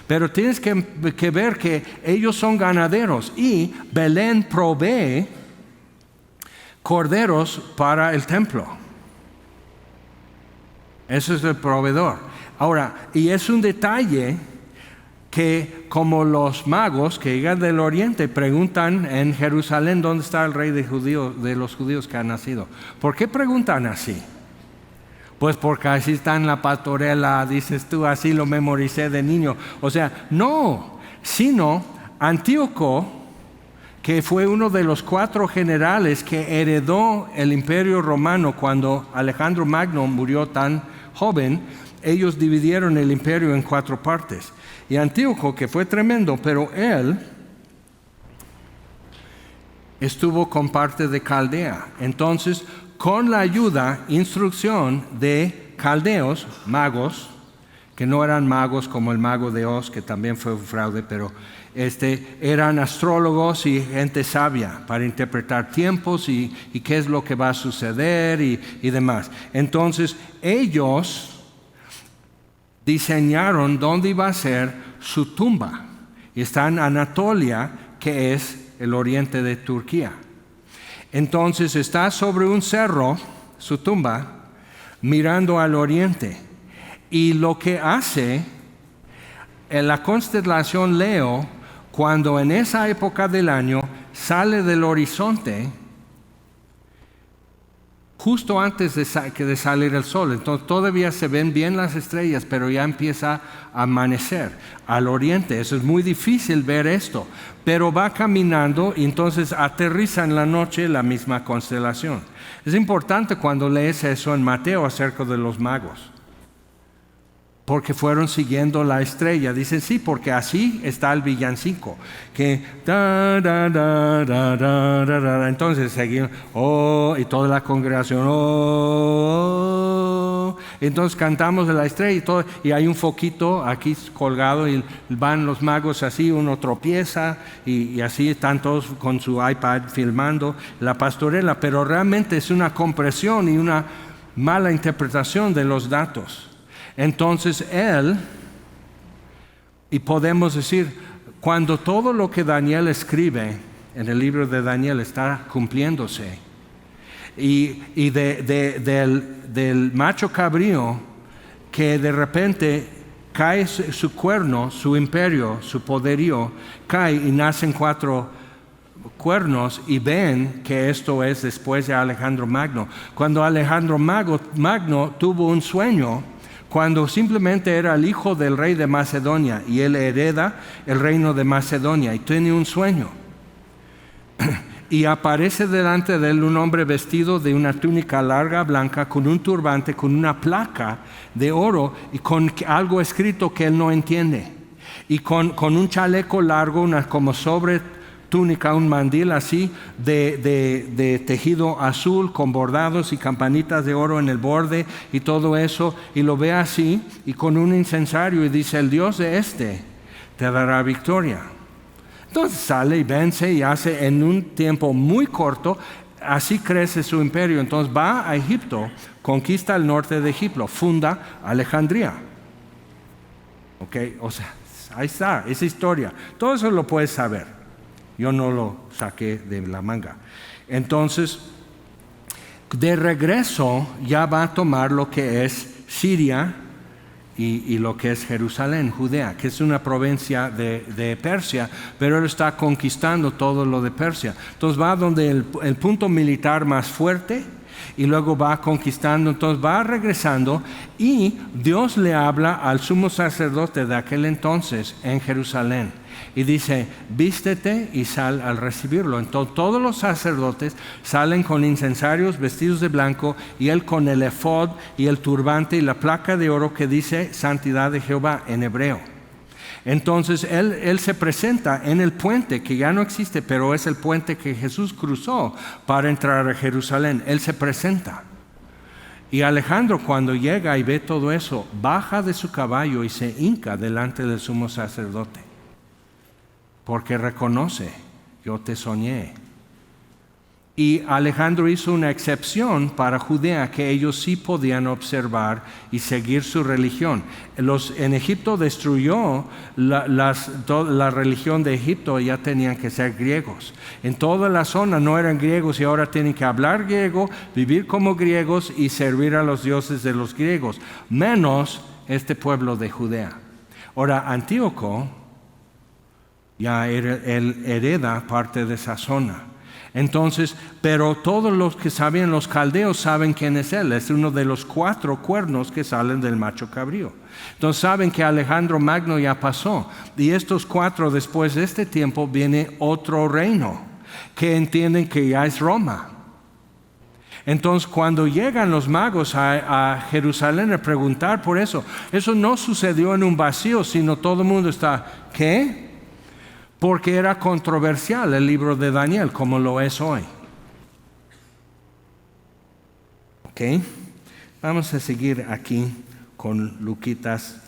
Pero tienes que ver que ellos son ganaderos y Belén provee corderos para el templo. Eso es el proveedor. Ahora, y es un detalle que como los magos que llegan del oriente preguntan en Jerusalén dónde está el rey de los judíos que ha nacido. ¿Por qué preguntan así? Pues porque así está en la pastorela, dices tú, así lo memoricé de niño. O sea, no, sino Antíoco, que fue uno de los 4 generales que heredó el imperio romano cuando Alejandro Magno murió tan joven, ellos dividieron el imperio en 4 partes. Y Antíoco, que fue tremendo, pero él estuvo con parte de Caldea. Entonces, con la ayuda, instrucción de caldeos, magos, que no eran magos como el mago de Oz, que también fue un fraude, pero eran astrólogos y gente sabia para interpretar tiempos y qué es lo que va a suceder y demás. Entonces, ellos diseñaron dónde iba a ser su tumba. Y está en Anatolia, que es el oriente de Turquía. Entonces está sobre un cerro, su tumba, mirando al oriente. Y lo que hace en la constelación Leo, cuando en esa época del año sale del horizonte, justo antes de salir el sol. Entonces todavía se ven bien las estrellas, pero ya empieza a amanecer al oriente. Eso es muy difícil ver esto, pero va caminando y entonces aterriza en la noche la misma constelación. Es importante cuando lees eso en Mateo acerca de los magos, porque fueron siguiendo la estrella. Dicen sí, porque así está el villancico, que da, da, da, da, da, da, da. Entonces seguimos, oh, y toda la congregación, oh. Entonces cantamos de la estrella y todo, y hay un foquito aquí colgado y van los magos así, uno tropieza y así están todos con su iPad filmando la pastorela, pero realmente es una compresión y una mala interpretación de los datos. Entonces él, y podemos decir, cuando todo lo que Daniel escribe en el libro de Daniel está cumpliéndose, y del macho cabrío que de repente cae su cuerno, su imperio, su poderío, cae y nacen 4 cuernos, y ven que esto es después de Alejandro Magno. Cuando Alejandro Magno tuvo un sueño, cuando simplemente era el hijo del rey de Macedonia, y él hereda el reino de Macedonia, y tiene un sueño. Y aparece delante de él un hombre vestido de una túnica larga blanca, con un turbante, con una placa de oro, y con algo escrito que él no entiende. Y con un chaleco largo, como sobre túnica, un mandil así de tejido azul con bordados y campanitas de oro en el borde y todo eso, y lo ve así y con un incensario, y dice: el Dios de te dará victoria. Entonces sale y vence y hace en un tiempo muy corto, así crece su imperio. Entonces va a Egipto, conquista el norte de Egipto, funda Alejandría. O sea, ahí está esa historia, todo eso lo puedes saber. Yo no lo saqué de la manga. Entonces, de regreso ya va a tomar lo que es Siria y lo que es Jerusalén, Judea, que es una provincia de Persia, pero él está conquistando todo lo de Persia. Entonces va donde el punto militar más fuerte, y luego va conquistando. Entonces va regresando, y Dios le habla al sumo sacerdote de aquel entonces en Jerusalén y dice: vístete y sal al recibirlo. Entonces todos los sacerdotes salen con incensarios, vestidos de blanco, y él con el efod y el turbante y la placa de oro que dice santidad de Jehová en hebreo. Entonces él se presenta en el puente, que ya no existe, pero es el puente que Jesús cruzó para entrar a Jerusalén. Él se presenta. Y Alejandro, cuando llega y ve todo eso, baja de su caballo y se hinca delante del sumo sacerdote, porque reconoce: yo te soñé. Y Alejandro hizo una excepción para Judea, que ellos sí podían observar y seguir su religión. En Egipto destruyó la religión de Egipto, ya tenían que ser griegos. En toda la zona no eran griegos, y ahora tienen que hablar griego, vivir como griegos y servir a los dioses de los griegos, menos este pueblo de Judea. Ahora, Antíoco ya él hereda parte de esa zona. Entonces, pero todos los que sabían, los caldeos, saben quién es él. Es uno de los 4 cuernos que salen del macho cabrío. Entonces saben que Alejandro Magno ya pasó, y estos 4, después de este tiempo, viene otro reino que entienden que ya es Roma. Entonces, cuando llegan los magos a Jerusalén a preguntar por eso no sucedió en un vacío, sino todo el mundo está, ¿qué? Porque era controversial el libro de Daniel, como lo es hoy. ¿Ok? Vamos a seguir aquí con Luquitas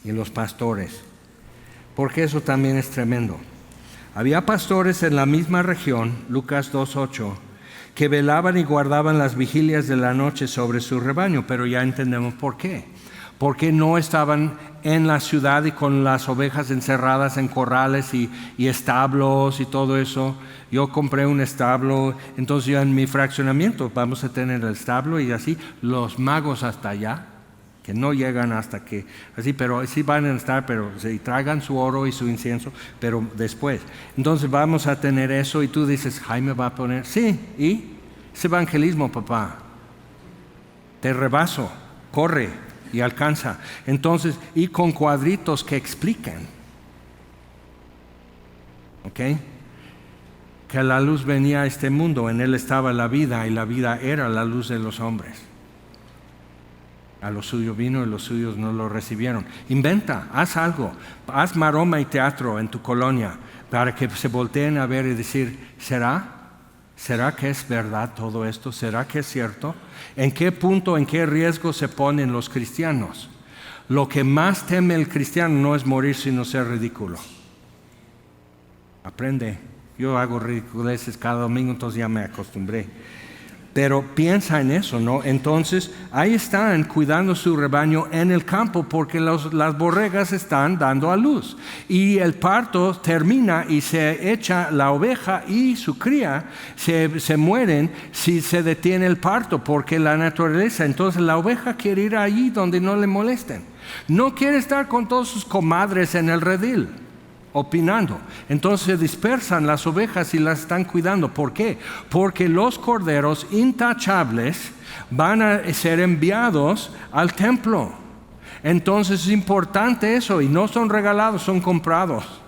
y los pastores, porque eso también es tremendo. Había pastores en la misma región, Lucas 2:8, que velaban y guardaban las vigilias de la noche sobre su rebaño, pero ya entendemos por qué. Porque no estaban en la ciudad y con las ovejas encerradas en corrales y establos y todo eso. Yo compré un establo, entonces yo en mi fraccionamiento vamos a tener el establo y así los magos hasta allá, que no llegan hasta que, así, pero sí van a estar, pero se traigan su oro y su incienso, pero después. Entonces vamos a tener eso y tú dices, Jaime va a poner, sí, y es evangelismo, papá. Te rebaso, corre y alcanza. Entonces, y con cuadritos que explican, ¿ok? Que la luz venía a este mundo, en él estaba la vida y la vida era la luz de los hombres. A lo suyo vino y los suyos no lo recibieron. Inventa, haz algo, haz maroma y teatro en tu colonia para que se volteen a ver y decir, ¿será que es verdad todo esto? ¿Será que es cierto? ¿En qué punto, en qué riesgo se ponen los cristianos? Lo que más teme el cristiano no es morir sino ser ridículo. Aprende. Yo hago ridiculeces cada domingo, entonces ya me acostumbré. Pero piensa en eso, ¿no? Entonces, ahí están cuidando su rebaño en el campo porque las borregas están dando a luz. Y el parto termina y se echa la oveja y su cría, se mueren si se detiene el parto porque la naturaleza. Entonces, la oveja quiere ir allí donde no le molesten. No quiere estar con todos sus comadres en el redil, opinando. Entonces se dispersan las ovejas y las están cuidando. ¿Por qué? Porque los corderos intachables van a ser enviados al templo. Entonces es importante eso, y no son regalados, son comprados.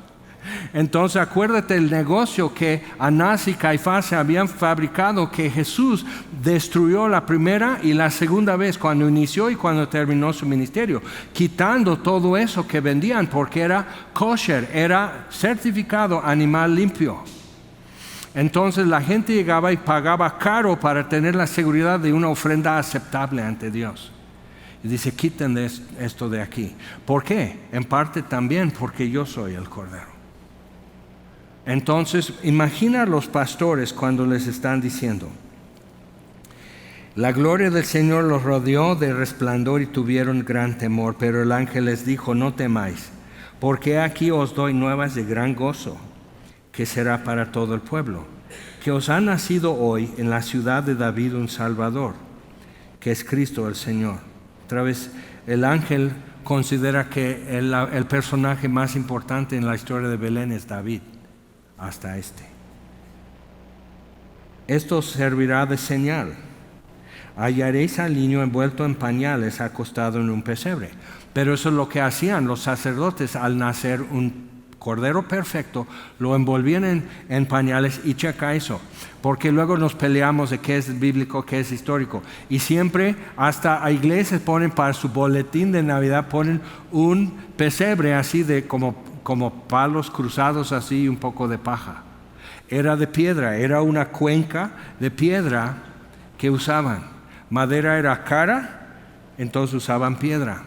Entonces acuérdate el negocio que Anás y Caifás se habían fabricado, que Jesús destruyó la primera y la segunda vez cuando inició y cuando terminó su ministerio, quitando todo eso que vendían porque era kosher, era certificado animal limpio. Entonces la gente llegaba y pagaba caro para tener la seguridad de una ofrenda aceptable ante Dios. Y dice, quiten esto de aquí. ¿Por qué? En parte también porque yo soy el Cordero. Entonces, imagina a los pastores cuando les están diciendo, la gloria del Señor los rodeó de resplandor y tuvieron gran temor, pero el ángel les dijo, no temáis, porque aquí os doy nuevas de gran gozo, que será para todo el pueblo, que os ha nacido hoy en la ciudad de David un Salvador, que es Cristo el Señor. Otra vez, el ángel considera que el personaje más importante en la historia de Belén es David. Hasta esto servirá de señal. Hallaréis al niño envuelto en pañales, acostado en un pesebre. Pero eso es lo que hacían los sacerdotes al nacer un cordero perfecto, lo envolvían en pañales. Y checa eso, porque luego nos peleamos de qué es bíblico, qué es histórico. Y siempre, hasta a iglesias ponen para su boletín de Navidad, ponen un pesebre así de como palos cruzados así, un poco de paja. Era de piedra, era una cuenca de piedra que usaban. Madera era cara, entonces usaban piedra.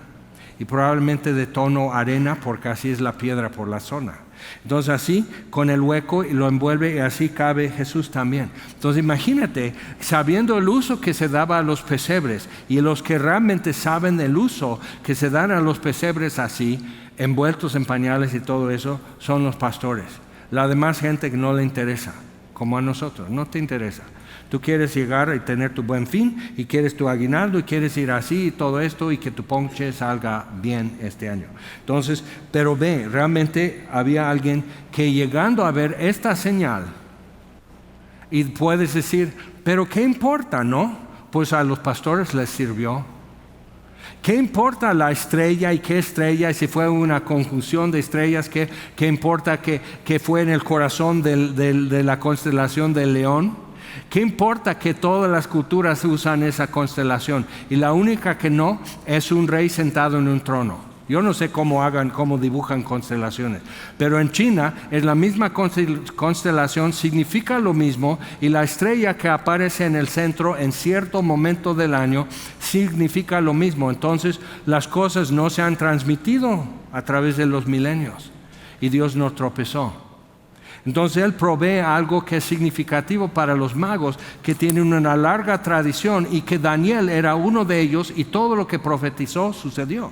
Y probablemente de tono arena, porque así es la piedra por la zona. Entonces así, con el hueco, y lo envuelve y así cabe Jesús también. Entonces imagínate, sabiendo el uso que se daba a los pesebres, y los que realmente saben el uso que se dan a los pesebres así, envueltos en pañales y todo eso, son los pastores. La demás gente que no le interesa, como a nosotros, no te interesa. Tú quieres llegar y tener tu buen fin, y quieres tu aguinaldo, y quieres ir así y todo esto, y que tu ponche salga bien este año. Entonces, pero ve, realmente había alguien que llegando a ver esta señal, y puedes decir, pero ¿qué importa, no? Pues a los pastores les sirvió. ¿Qué importa la estrella y qué estrella? Y si fue una conjunción de estrellas, ¿qué importa que fue en el corazón de la constelación del León? ¿Qué importa que todas las culturas usan esa constelación? Y la única que no es un rey sentado en un trono. Yo no sé cómo dibujan constelaciones, pero en China es la misma constelación, significa lo mismo, y la estrella que aparece en el centro en cierto momento del año significa lo mismo. Entonces las cosas no se han transmitido a través de los milenios y Dios no tropezó. Entonces Él provee algo que es significativo para los magos, que tienen una larga tradición y que Daniel era uno de ellos y todo lo que profetizó sucedió.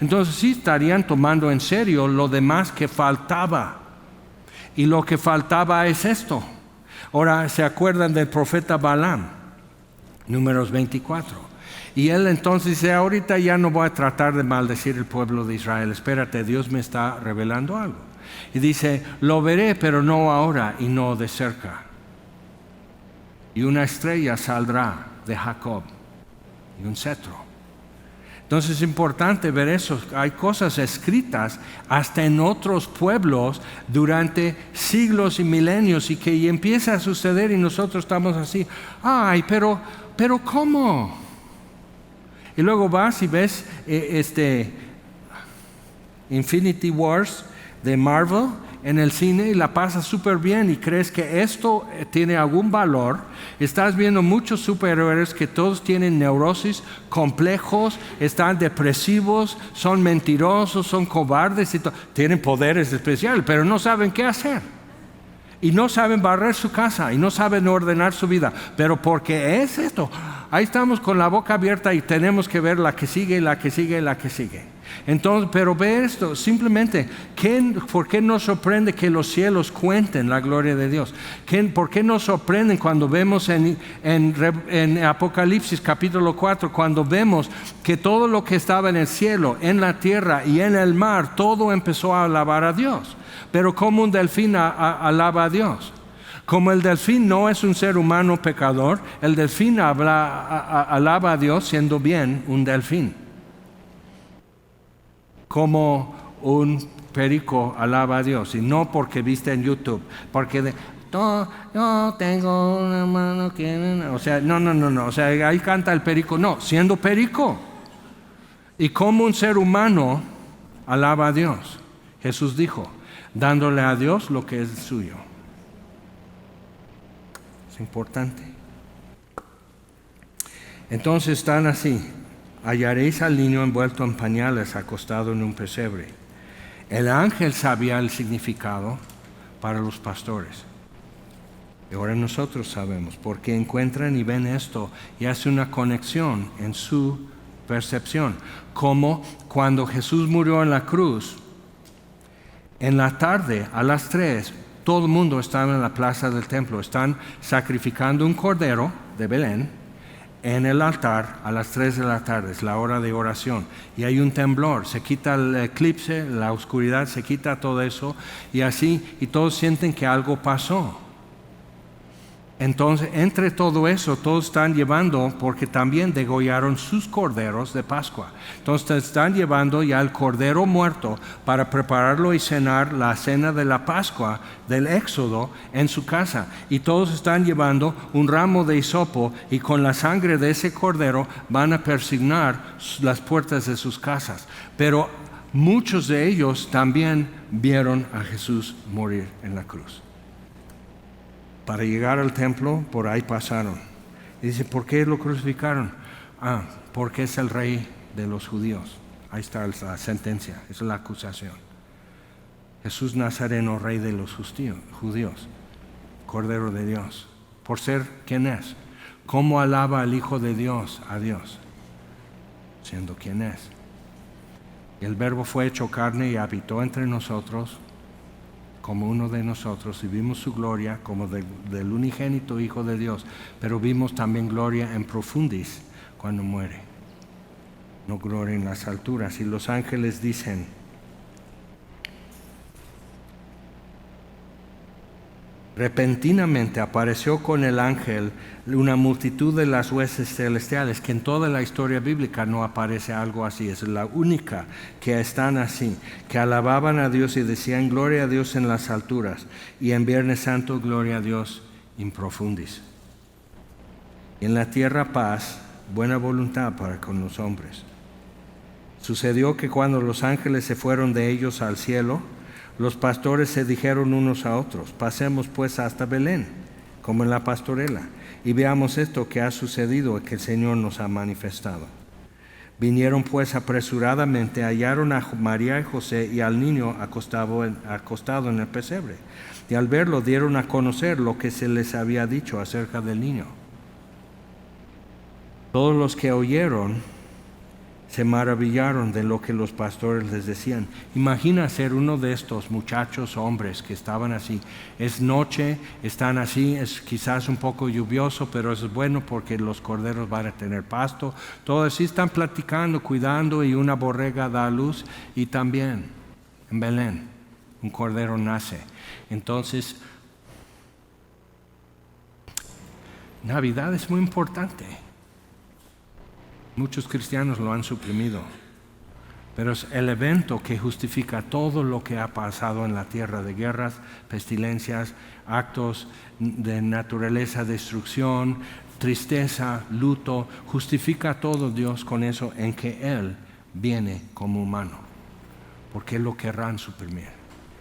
Entonces sí estarían tomando en serio lo demás que faltaba. Y lo que faltaba es esto. Ahora, ¿se acuerdan del profeta Balaam? Números 24. Y él entonces dice, ahorita ya no voy a tratar de maldecir el pueblo de Israel. Espérate, Dios me está revelando algo. Y dice, lo veré, pero no ahora y no de cerca. Y una estrella saldrá de Jacob y un cetro. Entonces es importante ver eso. Hay cosas escritas hasta en otros pueblos durante siglos y milenios y que empieza a suceder y nosotros estamos así, ay, pero ¿cómo? Y luego vas y ves Infinity Wars de Marvel en el cine y la pasas súper bien y crees que esto tiene algún valor. Estás viendo muchos superhéroes que todos tienen neurosis, complejos, están depresivos, son mentirosos, son cobardes y tienen poderes especiales, pero no saben qué hacer. Y no saben barrer su casa y no saben ordenar su vida. Pero porque es esto, ahí estamos con la boca abierta y tenemos que ver la que sigue, la que sigue, la que sigue. Entonces, pero ve esto, simplemente, ¿por qué nos sorprende que los cielos cuenten la gloria de Dios? ¿Por qué nos sorprende cuando vemos en Apocalipsis capítulo 4, cuando vemos que todo lo que estaba en el cielo, en la tierra y en el mar, todo empezó a alabar a Dios? Pero como un delfín alaba a Dios. Como el delfín no es un ser humano pecador, el delfín alaba a Dios siendo bien un delfín. Como un perico alaba a Dios, y no porque viste en YouTube, porque yo tengo una mano que... O sea, no, o sea, ahí canta el perico, no, siendo perico. Y como un ser humano alaba a Dios. Jesús dijo, dándole a Dios lo que es suyo. Es importante. Entonces están así. Hallaréis al niño envuelto en pañales, acostado en un pesebre. El ángel sabía el significado para los pastores. Y ahora nosotros sabemos, porque encuentran y ven esto y hace una conexión en su percepción. Como cuando Jesús murió en la cruz, en la tarde, a las 3, todo el mundo estaba en la plaza del templo. Están sacrificando un cordero de Belén en el altar a las 3 de la tarde, es la hora de oración. Y hay un temblor, se quita el eclipse, la oscuridad, se quita todo eso. Y así, y todos sienten que algo pasó. Entonces, entre todo eso, todos están llevando, porque también degollaron sus corderos de Pascua. Entonces, están llevando ya el cordero muerto para prepararlo y cenar la cena de la Pascua del Éxodo en su casa. Y todos están llevando un ramo de hisopo y con la sangre de ese cordero van a persignar las puertas de sus casas. Pero muchos de ellos también vieron a Jesús morir en la cruz. Para llegar al templo, por ahí pasaron. Y dice, ¿por qué lo crucificaron? Porque es el rey de los judíos. Ahí está la sentencia, esa es la acusación. Jesús Nazareno, rey de los judíos, Cordero de Dios. Por ser quien es. ¿Cómo alaba al Hijo de Dios a Dios? Siendo quien es. El Verbo fue hecho carne y habitó entre nosotros, como uno de nosotros, y vimos su gloria como del unigénito Hijo de Dios, pero vimos también gloria en profundis cuando muere, no gloria en las alturas. Y los ángeles dicen, repentinamente apareció con el ángel una multitud de las huestes celestiales, que en toda la historia bíblica no aparece algo así, es la única que están así, que alababan a Dios y decían gloria a Dios en las alturas y en Viernes Santo gloria a Dios in profundis. y en la tierra paz, buena voluntad para con los hombres. Sucedió que cuando los ángeles se fueron de ellos al cielo, los pastores se dijeron unos a otros: pasemos pues hasta Belén, como en la pastorela, y veamos esto que ha sucedido, que el Señor nos ha manifestado. Vinieron pues apresuradamente, hallaron a María y José y al niño acostado en el pesebre. Y al verlo dieron a conocer lo que se les había dicho acerca del niño. Todos los que oyeron se maravillaron de lo que los pastores les decían. Imagina ser uno de estos muchachos hombres que estaban así. Es noche, están así, es quizás un poco lluvioso, pero es bueno porque los corderos van a tener pasto. Todos así están platicando, cuidando, y una borrega da a luz. Y también en Belén un cordero nace. Entonces, Navidad es muy importante. Muchos cristianos lo han suprimido, pero es el evento que justifica todo lo que ha pasado en la tierra, de guerras, pestilencias, actos de naturaleza, destrucción, tristeza, luto. Justifica todo Dios con eso, en que Él viene como humano, porque lo querrán suprimir.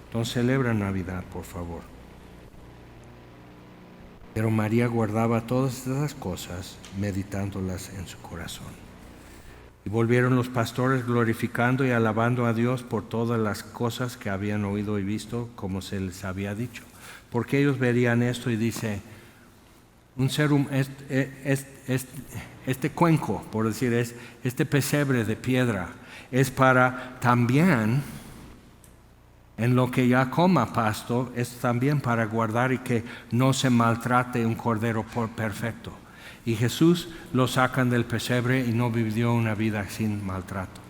Entonces celebra Navidad, por favor. Pero María guardaba todas esas cosas, meditándolas en su corazón. Y volvieron los pastores glorificando y alabando a Dios por todas las cosas que habían oído y visto, como se les había dicho. Porque ellos verían esto y dice, este cuenco, por decir, este pesebre de piedra, es para también, en lo que ya coma pasto, es también para guardar y que no se maltrate un cordero perfecto. Y Jesús lo sacan del pesebre y no vivió una vida sin maltrato.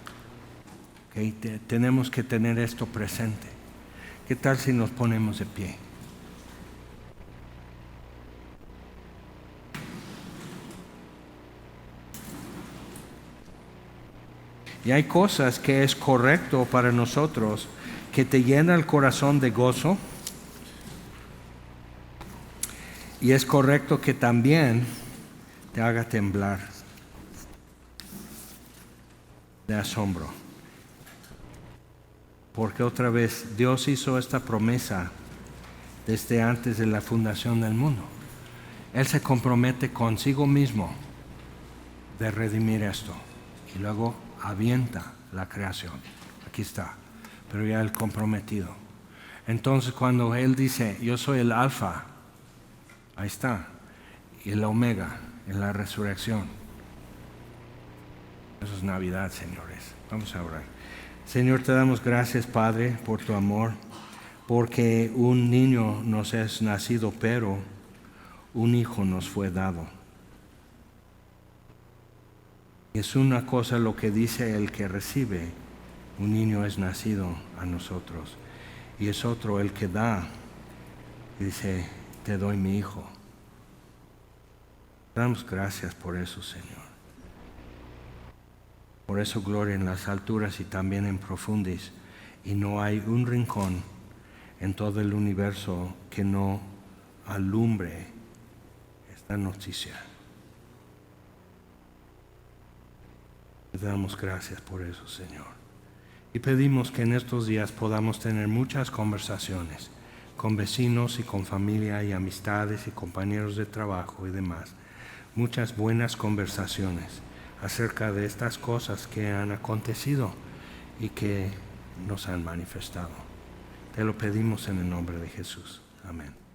¿Okay? Tenemos que tener esto presente. ¿Qué tal si nos ponemos de pie? Y hay cosas que es correcto para nosotros, que te llena el corazón de gozo. Y es correcto que también te haga temblar de asombro. Porque otra vez Dios hizo esta promesa desde antes de la fundación del mundo. Él se compromete consigo mismo de redimir esto. Y luego avienta la creación. Aquí está. Pero ya el comprometido. Entonces cuando Él dice, yo soy el alfa, ahí está, y el omega, en la resurrección. Eso es Navidad, señores. Vamos a orar. Señor, te damos gracias, Padre, por tu amor, porque un niño nos es nacido, pero un hijo nos fue dado. Es una cosa lo que dice el que recibe, un niño es nacido a nosotros, y es otro el que da, dice, te doy mi hijo. Damos gracias por eso, Señor. Por eso gloria en las alturas y también en profundis. Y no hay un rincón en todo el universo que no alumbre esta noticia. Te damos gracias por eso, Señor. Y pedimos que en estos días podamos tener muchas conversaciones con vecinos y con familia y amistades y compañeros de trabajo y demás. Muchas buenas conversaciones acerca de estas cosas que han acontecido y que nos han manifestado. Te lo pedimos en el nombre de Jesús. Amén.